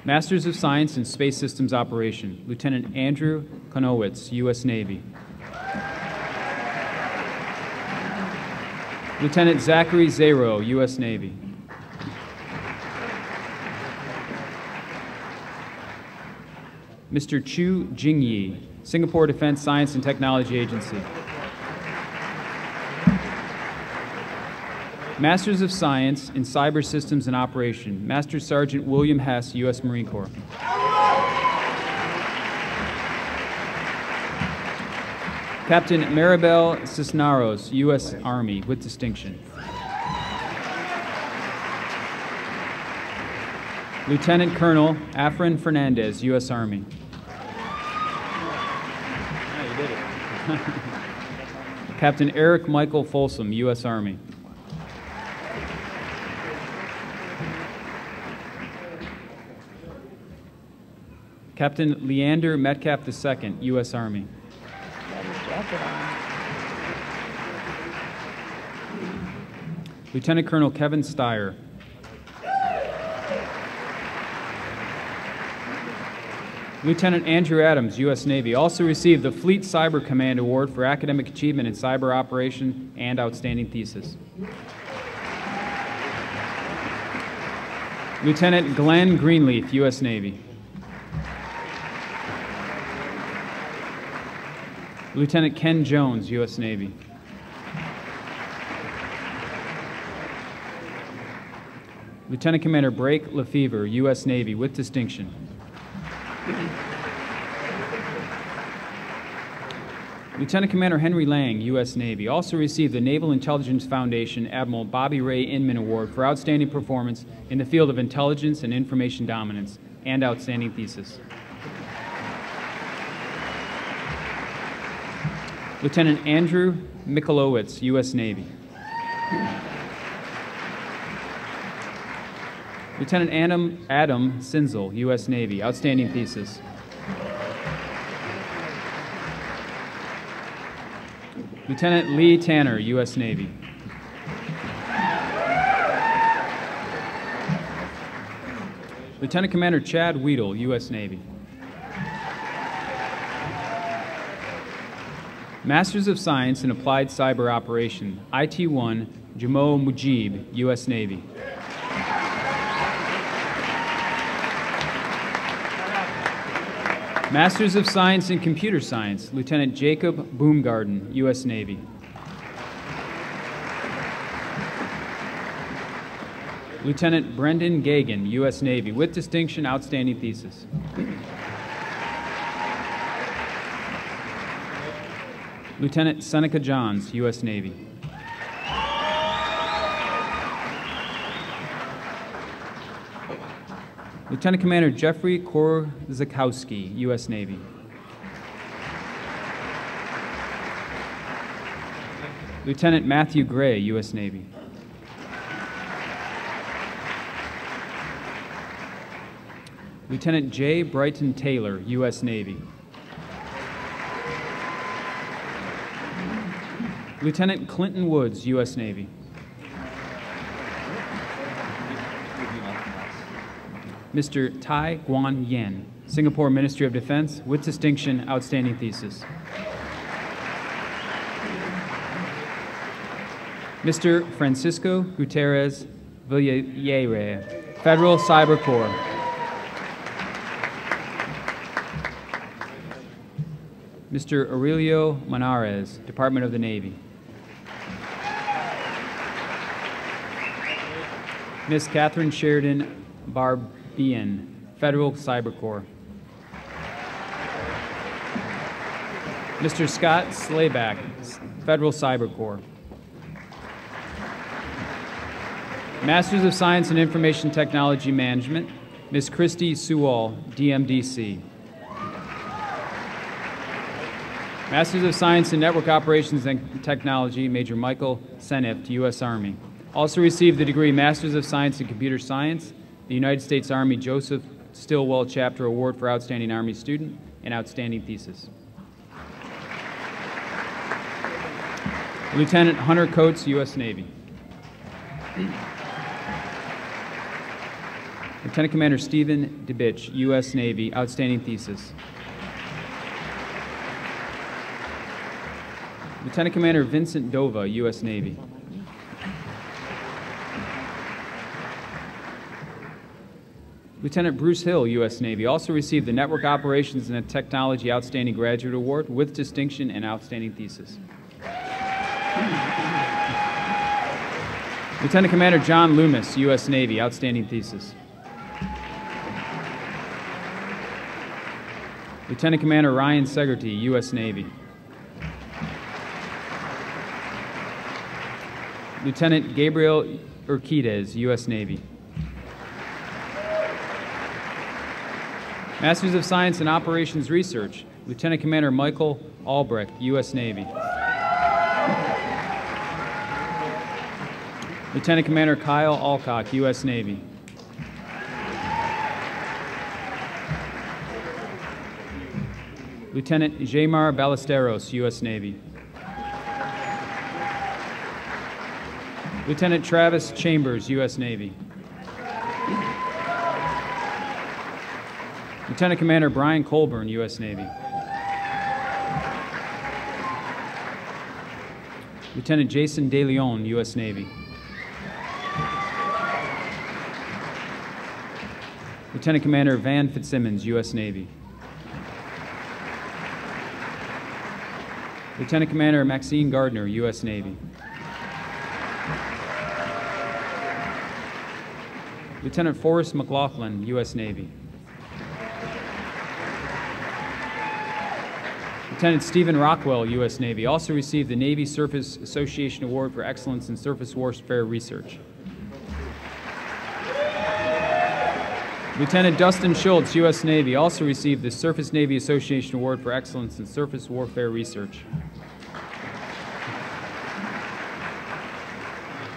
Masters of Science in Space Systems Operation, Lieutenant Andrew Konowitz, U.S. Navy. Lieutenant Zachary Zero, U.S. Navy. Mr. Chu Jingyi, Singapore Defense Science and Technology Agency. Masters of Science in Cyber Systems and Operation, Master Sergeant William Hess, U.S. Marine Corps. Captain Maribel Cisneros, U.S. Army, with distinction. Lieutenant Colonel Afrin Fernandez, U.S. Army. Oh, you did it. Captain Eric Michael Folsom, U.S. Army. Captain Leander Metcalf II, U.S. Army. Lieutenant Colonel Kevin Steyer. Lieutenant Andrew Adams, U.S. Navy, also received the Fleet Cyber Command Award for Academic Achievement in Cyber Operation and Outstanding Thesis. Lieutenant Glenn Greenleaf, U.S. Navy. Lieutenant Ken Jones, U.S. Navy. Lieutenant Commander Brake Lefevre, U.S. Navy, with distinction. Lieutenant Commander Henry Lang, U.S. Navy, also received the Naval Intelligence Foundation Admiral Bobby Ray Inman Award for outstanding performance in the field of intelligence and information dominance and outstanding thesis. Lieutenant Andrew Michalowicz, U.S. Navy. Lieutenant Adam Sinzel, U.S. Navy, outstanding thesis. Lieutenant Lee Tanner, U.S. Navy. Lieutenant Commander Chad Weedle, U.S. Navy. Masters of Science in Applied Cyber Operation, IT-1, Jamo Mujib, U.S. Navy. Masters of Science in Computer Science, Lieutenant Jacob Boomgarden, U.S. Navy. Lieutenant Brendan Gagan, U.S. Navy, with distinction, outstanding thesis. Lieutenant Seneca Johns, U.S. Navy. Lieutenant Commander Jeffrey Korzakowski, U.S. Navy. Lieutenant Matthew Gray, U.S. Navy. Lieutenant J. Brighton Taylor, U.S. Navy. Lieutenant Clinton Woods, U.S. Navy. Mr. Tai Guan Yen, Singapore Ministry of Defense, with distinction, outstanding thesis. Mr. Francisco Gutierrez Villayere, Federal Cyber Corps. Mr. Aurelio Manares, Department of the Navy. Ms. Catherine Sheridan Barbian, Federal Cyber Corps. Mr. Scott Slayback, Federal Cyber Corps. Masters of Science in Information Technology Management, Ms. Christy Sewall, DMDC. Masters of Science in Network Operations and Technology, Major Michael Senift, U.S. Army. Also received the degree Masters of Science in Computer Science, the United States Army Joseph Stilwell Chapter Award for Outstanding Army Student and Outstanding Thesis. Lieutenant Hunter Coates, U.S. Navy. Lieutenant Commander Stephen DeBitch, U.S. Navy, outstanding thesis. Lieutenant Commander Vincent Dova, U.S. Navy. Lieutenant Bruce Hill, U.S. Navy, also received the Network Operations and Technology Outstanding Graduate Award with distinction and outstanding thesis. Lieutenant Commander John Loomis, U.S. Navy, outstanding thesis. Lieutenant Commander Ryan Segerty, U.S. Navy. Lieutenant Gabriel Urquidez, U.S. Navy. Masters of Science in Operations Research, Lieutenant Commander Michael Albrecht, U.S. Navy. Lieutenant Commander Kyle Alcock, U.S. Navy. Lieutenant Jaymar Ballesteros, U.S. Navy. Lieutenant Travis Chambers, U.S. Navy. Lieutenant Commander Brian Colburn, U.S. Navy. Lieutenant Jason DeLeon, U.S. Navy. Lieutenant Commander Van Fitzsimmons, U.S. Navy. Lieutenant Commander Maxine Gardner, U.S. Navy. Lieutenant Forrest McLaughlin, U.S. Navy. Lieutenant Stephen Rockwell, U.S. Navy, also received the Navy Surface Association Award for Excellence in Surface Warfare Research. Lieutenant Dustin Schultz, U.S. Navy, also received the Surface Navy Association Award for Excellence in Surface Warfare Research.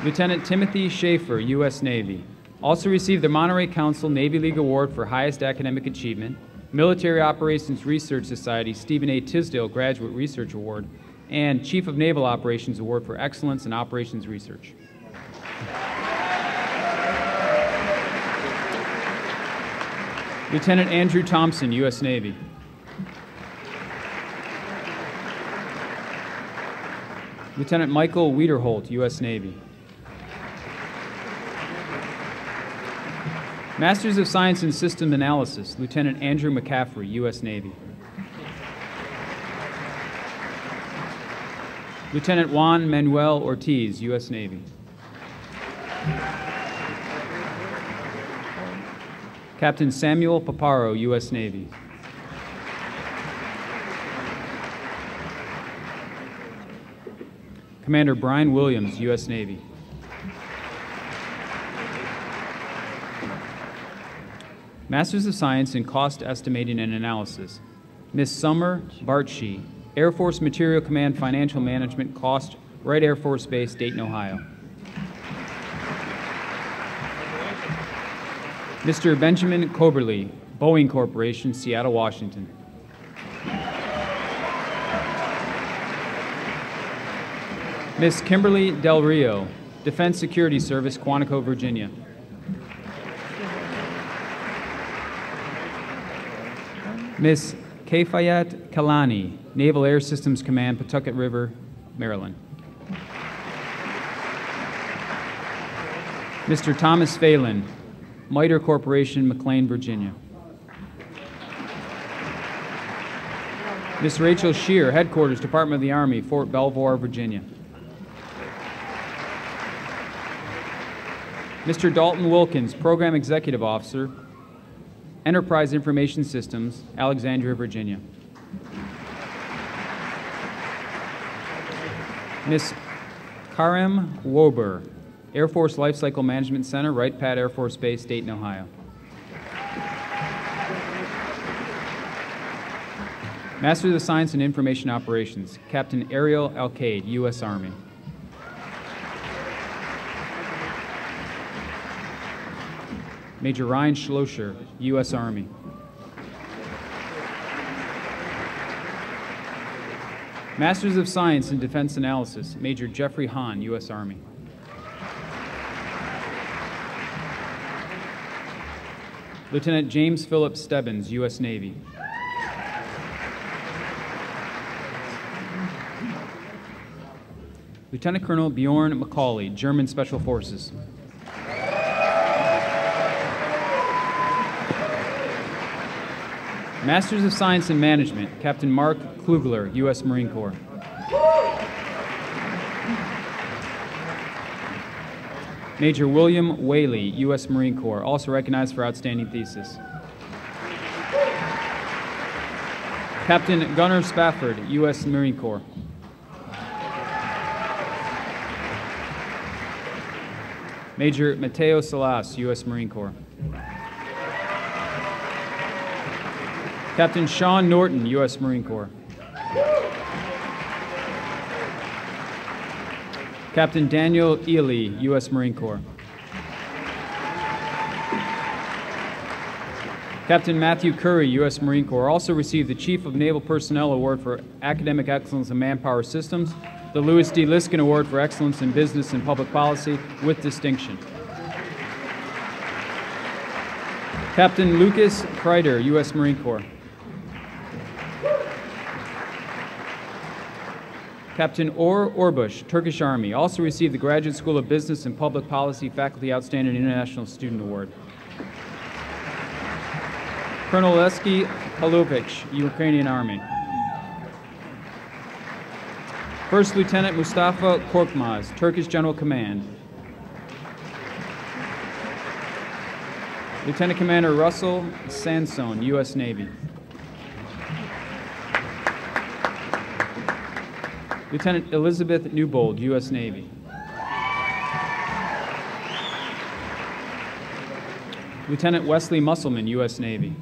Lieutenant Timothy Schaefer, U.S. Navy, also received the Monterey Council Navy League Award for Highest Academic Achievement, Military Operations Research Society Stephen A. Tisdale Graduate Research Award, and Chief of Naval Operations Award for Excellence in Operations Research. Lieutenant Andrew Thompson, U.S. Navy. Lieutenant Michael Wiederholt, U.S. Navy. Masters of Science in System Analysis, Lieutenant Andrew McCaffrey, U.S. Navy. Lieutenant Juan Manuel Ortiz, U.S. Navy. Captain Samuel Paparo, U.S. Navy. Commander Brian Williams, U.S. Navy. Masters of Science in Cost Estimating and Analysis, Ms. Summer Bartshee, Air Force Material Command Financial Management Cost, Wright Air Force Base, Dayton, Ohio. Mr. Benjamin Coberly, Boeing Corporation, Seattle, Washington. Ms. Kimberly Del Rio, Defense Security Service, Quantico, Virginia. Ms. Kefayat Kalani, Naval Air Systems Command, Pawtucket River, Maryland. Mr. Thomas Phelan, Miter Corporation, McLean, Virginia. Ms. Rachel Shear, Headquarters, Department of the Army, Fort Belvoir, Virginia. Mr. Dalton Wilkins, Program Executive Officer, Enterprise Information Systems, Alexandria, Virginia. Ms. Karim Wober, Air Force Lifecycle Management Center, Wright-Patt Air Force Base, Dayton, Ohio. Master of Science in Information Operations, Captain Ariel Alcade, U.S. Army. Major Ryan Schlosser, U.S. Army. Masters of Science in Defense Analysis, Major Jeffrey Hahn, U.S. Army. Lieutenant James Philip Stebbins, U.S. Navy. Lieutenant Colonel Bjorn McCauley, German Special Forces. Masters of Science in Management, Captain Mark Klugler, U.S. Marine Corps. Major William Whaley, U.S. Marine Corps, also recognized for outstanding thesis. Captain Gunnar Spafford, U.S. Marine Corps. Major Mateo Salas, U.S. Marine Corps. Captain Sean Norton, U.S. Marine Corps. Captain Daniel Ely, U.S. Marine Corps. Captain Matthew Curry, U.S. Marine Corps, also received the Chief of Naval Personnel Award for Academic Excellence in Manpower Systems, the Louis D. Liskin Award for Excellence in Business and Public Policy with distinction. Captain Lucas Kreider, U.S. Marine Corps. Captain Or Orbush, Turkish Army, also received the Graduate School of Business and Public Policy Faculty Outstanding International Student Award. Colonel Lesky Palovich, Ukrainian Army. First Lieutenant Mustafa Korkmaz, Turkish General Command. Lieutenant Commander Russell Sansone, U.S. Navy. Lieutenant Elizabeth Newbold, U.S. Navy. Lieutenant Wesley Musselman, U.S. Navy.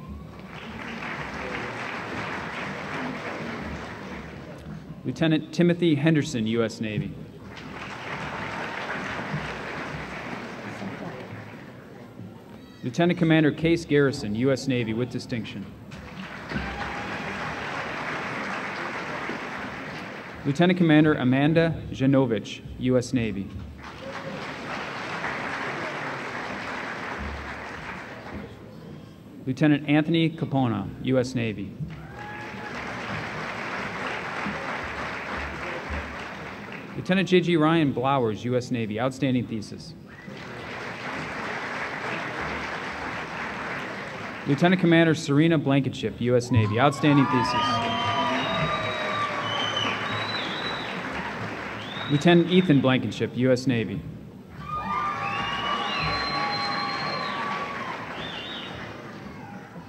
Lieutenant Timothy Henderson, U.S. Navy. Lieutenant Commander Case Garrison, U.S. Navy, with distinction. Lieutenant Commander Amanda Janovich, U.S. Navy. Lieutenant Anthony Capona, U.S. Navy. Lieutenant J.G. Ryan Blowers, U.S. Navy, outstanding thesis. Lieutenant Commander Serena Blankenship, U.S. Navy, outstanding thesis. Lieutenant Ethan Blankenship, U.S. Navy.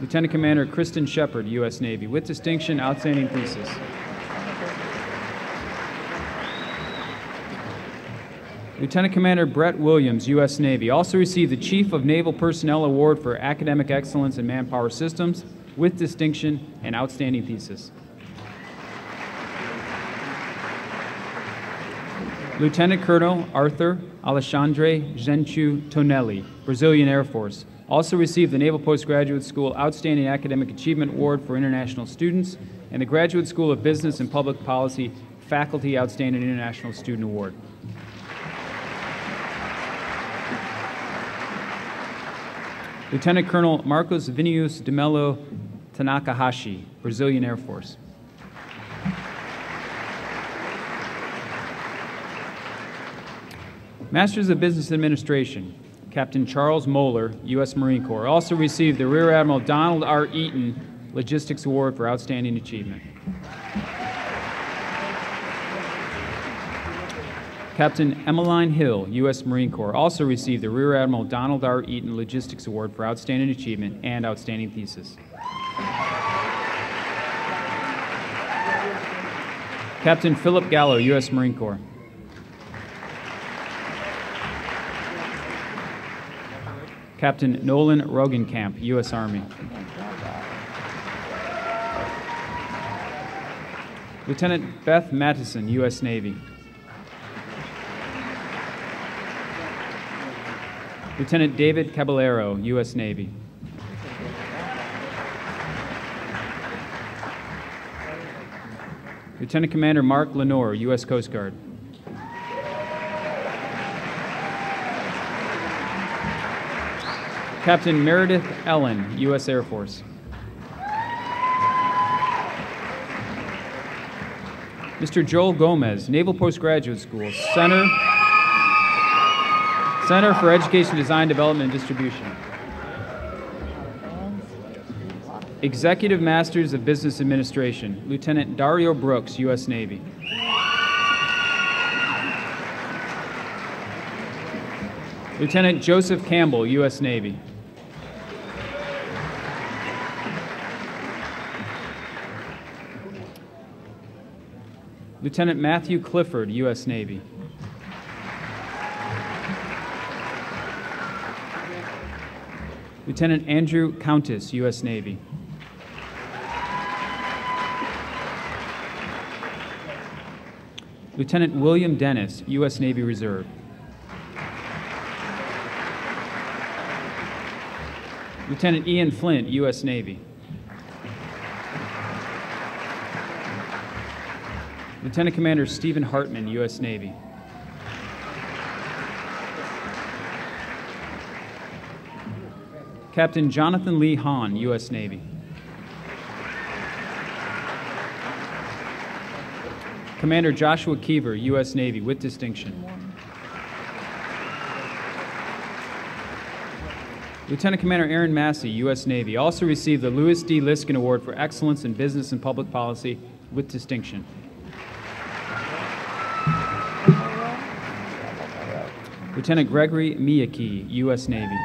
Lieutenant Commander Kristen Shepard, U.S. Navy, with distinction, outstanding thesis. Lieutenant Commander Brett Williams, U.S. Navy, also received the Chief of Naval Personnel Award for Academic Excellence in Manpower Systems, with distinction and outstanding thesis. Lieutenant Colonel Arthur Alexandre Genchu Tonelli, Brazilian Air Force, also received the Naval Postgraduate School Outstanding Academic Achievement Award for international students and the Graduate School of Business and Public Policy Faculty Outstanding International Student Award. Lieutenant Colonel Marcos Vinicius de Mello Tanakahashi, Brazilian Air Force. Masters of Business Administration, Captain Charles Moeller, U.S. Marine Corps, also received the Rear Admiral Donald R. Eaton Logistics Award for Outstanding Achievement. Captain Emmeline Hill, U.S. Marine Corps, also received the Rear Admiral Donald R. Eaton Logistics Award for Outstanding Achievement and Outstanding Thesis. Captain Philip Gallo, U.S. Marine Corps. Captain Nolan Rogenkamp, U.S. Army. Lieutenant Beth Mattison, U.S. Navy. Lieutenant David Caballero, U.S. Navy. Lieutenant Commander Mark Lenore, U.S. Coast Guard. Captain Meredith Ellen, U.S. Air Force. Mr. Joel Gomez, Naval Postgraduate School, Center for Education, Design, Development, and Distribution. Executive Masters of Business Administration, Lieutenant Dario Brooks, U.S. Navy. Lieutenant Joseph Campbell, U.S. Navy. Lieutenant Matthew Clifford, U.S. Navy. Lieutenant Andrew Countess, U.S. Navy. Lieutenant William Dennis, U.S. Navy Reserve. Lieutenant Ian Flint, U.S. Navy. Lieutenant Commander Stephen Hartman, U.S. Navy. Captain Jonathan Lee Hahn, U.S. Navy. Commander Joshua Keever, U.S. Navy, with distinction. Lieutenant Commander Aaron Massey, U.S. Navy, also received the Louis D. Liskin Award for Excellence in Business and Public Policy with distinction. Lieutenant Gregory Miyake, U.S. Navy.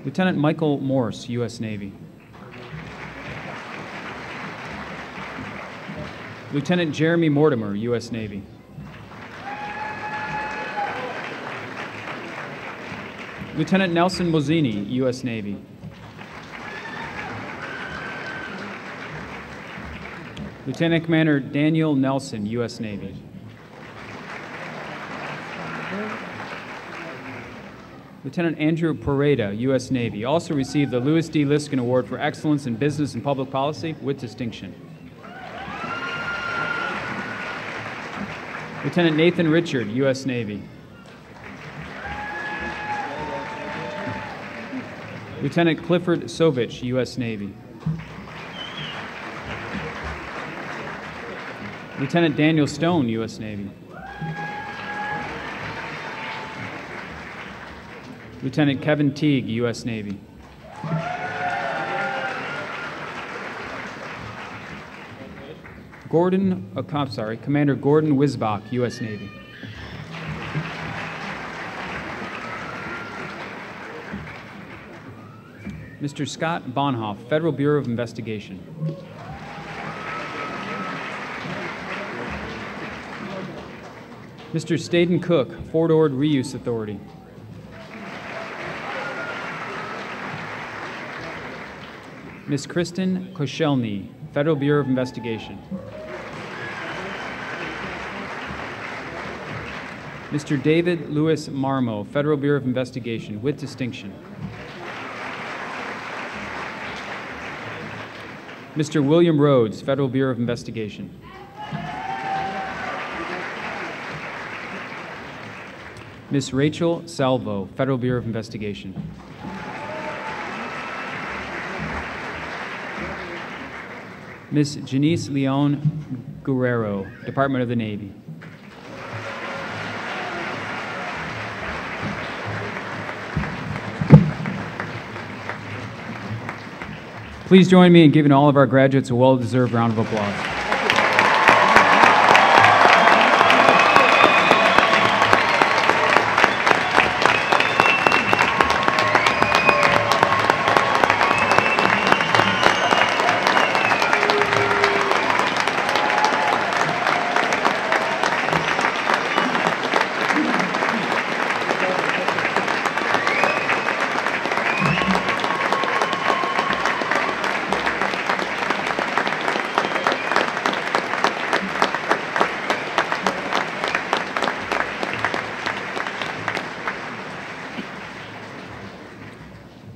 Lieutenant Michael Morse, U.S. Navy. Lieutenant Jeremy Mortimer, U.S. Navy. Lieutenant Nelson Mozzini, U.S. Navy. Lieutenant Commander Daniel Nelson, U.S. Navy. Lieutenant Andrew Pareda, U.S. Navy, also received the Louis D. Liskin Award for Excellence in Business and Public Policy with distinction. Lieutenant Nathan Richard, U.S. Navy. Lieutenant Clifford Sovich, U.S. Navy. Lieutenant Daniel Stone, U.S. Navy. Lieutenant Kevin Teague, U.S. Navy. Commander Gordon Wisbach, U.S. Navy. Mr. Scott Bonhoff, Federal Bureau of Investigation. Mr. Staden Cook, Fort Ord Reuse Authority. Ms. Kristen Koscielny, Federal Bureau of Investigation. Mr. David Louis Marmo, Federal Bureau of Investigation, with distinction. Mr. William Rhodes, Federal Bureau of Investigation. Ms. Rachel Salvo, Federal Bureau of Investigation. Ms. Janice Leon Guerrero, Department of the Navy. Please join me in giving all of our graduates a well-deserved round of applause.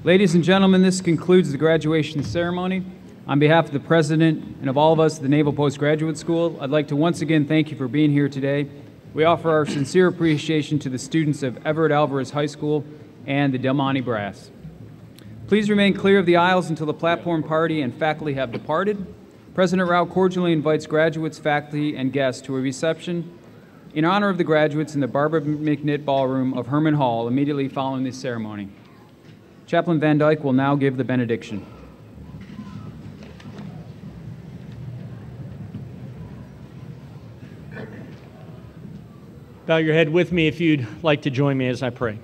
Ladies and gentlemen, this concludes the graduation ceremony. On behalf of the President and of all of us at the Naval Postgraduate School, I'd like to once again thank you for being here today. We offer our sincere appreciation to the students of Everett Alvarez High School and the Del Monte Brass. Please remain clear of the aisles until the platform party and faculty have departed. President Rao cordially invites graduates, faculty, and guests to a reception in honor of the graduates in the Barbara McNitt Ballroom of Herman Hall immediately following this ceremony. Chaplain Van Dyke will now give the benediction. Bow your head with me if you'd like to join me as I pray.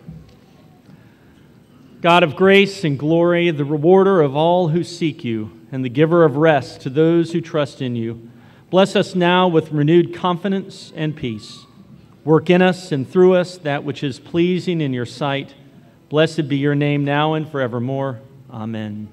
God of grace and glory, the rewarder of all who seek you, and the giver of rest to those who trust in you, bless us now with renewed confidence and peace. Work in us and through us that which is pleasing in your sight. Blessed be your name now and forevermore. Amen.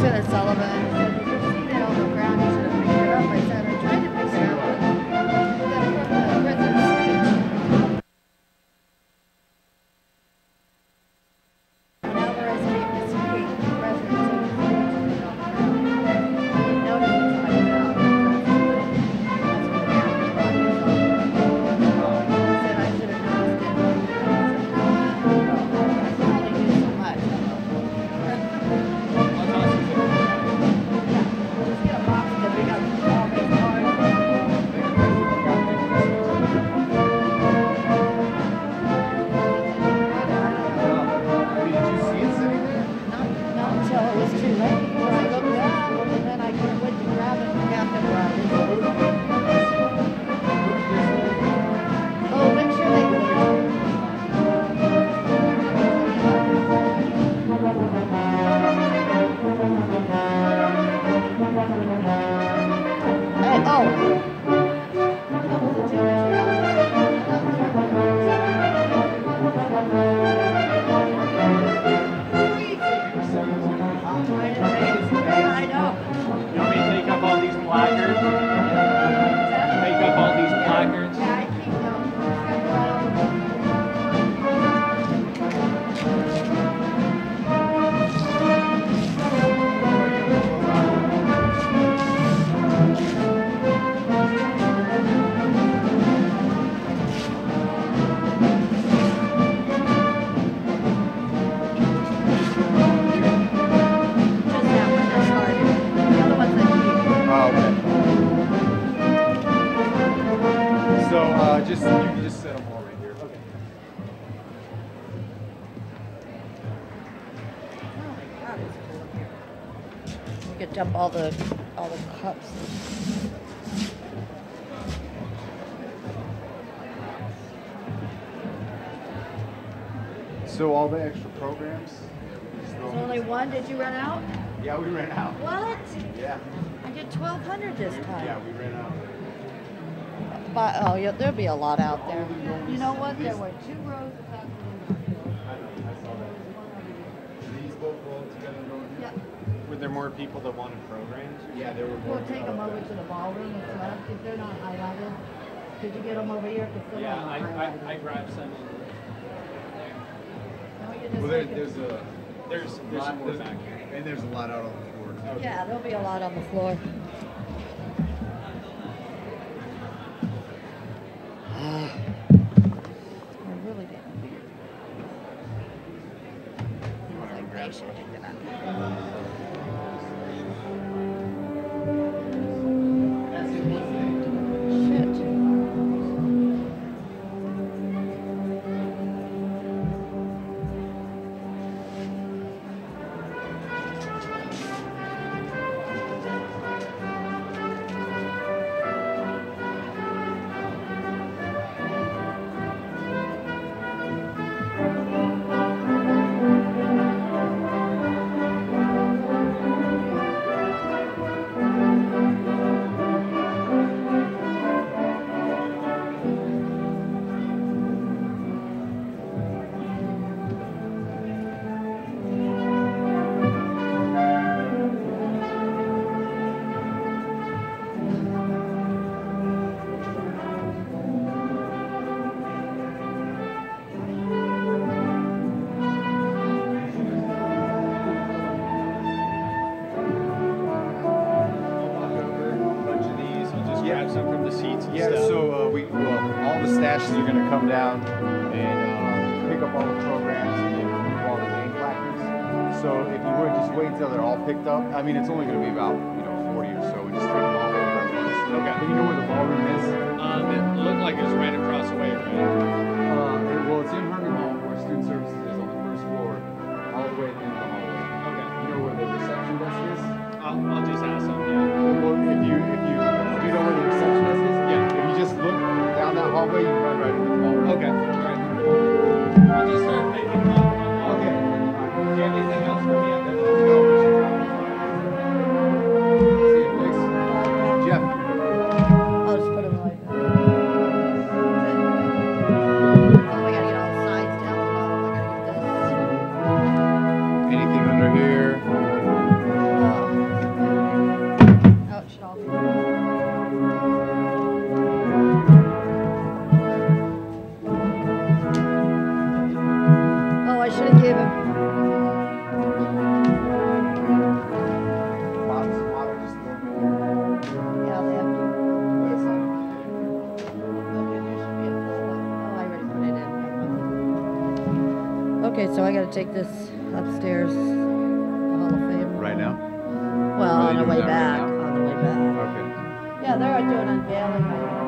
Lieutenant Sullivan said, "Did you see that on the ground? You should have picked it up." I said, "I tried to pick it up, but then from the president's speech, when Alvarez came to speak, the president said his speech was on the ground. He noticed it's like that. That's what happened. Brought his own. He said, "I should have noticed it." I can only do so much. Let's get a box because we got all these cards. Did you see it sitting there? Not until it was too late. When I looked up, and then I went to grab it and Captain brought it. Oh, make sure they Hey, oh. That was a temperature out I know. You want me to take up all these placards? Take up all these placards? Yeah, I keep them. Just that one that's harder. The other one's like Oh, okay. So just you can just set them all right here. Okay. you could dump all the cups. So all the extra programs. There's only one. Did you run out? Yeah, we ran out. What? Yeah. I did 1,200 this time. Yeah, we ran out. But oh, yeah, there'll be a lot out there. You know what? There were 2 rows of faculty. I saw that. These both rolled together going here. Yep. Were there more people that wanted programs? Yeah, they were We'll both. take them over to the ballroom and stuff if they're not highlighted. Did you get them over here? 'Cause some of them are highlighted. I grabbed some. No, you just Well, take 'em. There's lot, more back here. and there's a lot out on the floor too. Yeah, there'll be a lot on the floor. I really didn't. Like, they should pick it up. Shit. Yeah, so all the stashes are going to come down and pick up all the programs and then remove all the name placards. So if you would just wait until they're all picked up. I mean, it's only going to be about 40 or so. We just take them all over at once. Okay. Do you know where the ballroom is? It looked like it was right across the way, right? Well, it's in Herndon Hall, where student services is on the first floor, all the way to the end of the hallway. Okay. You know where the reception desk is? I'll just ask them. Yeah. Well, if you do you know where the reception desk is? Yeah. If you just look down that hallway, you run right into the ballroom. Okay. All right. I'll just start picking them up. Okay. Do you have anything else for me? See you, please. Jeff. I'll just put them like that. Oh, we gotta get all the sides down the bottom. I gotta get So I got to take this upstairs, the Hall of Fame. Right now? Well, Are on they the way doing that right back. now? On the way back. Okay. Yeah, they're doing unveiling.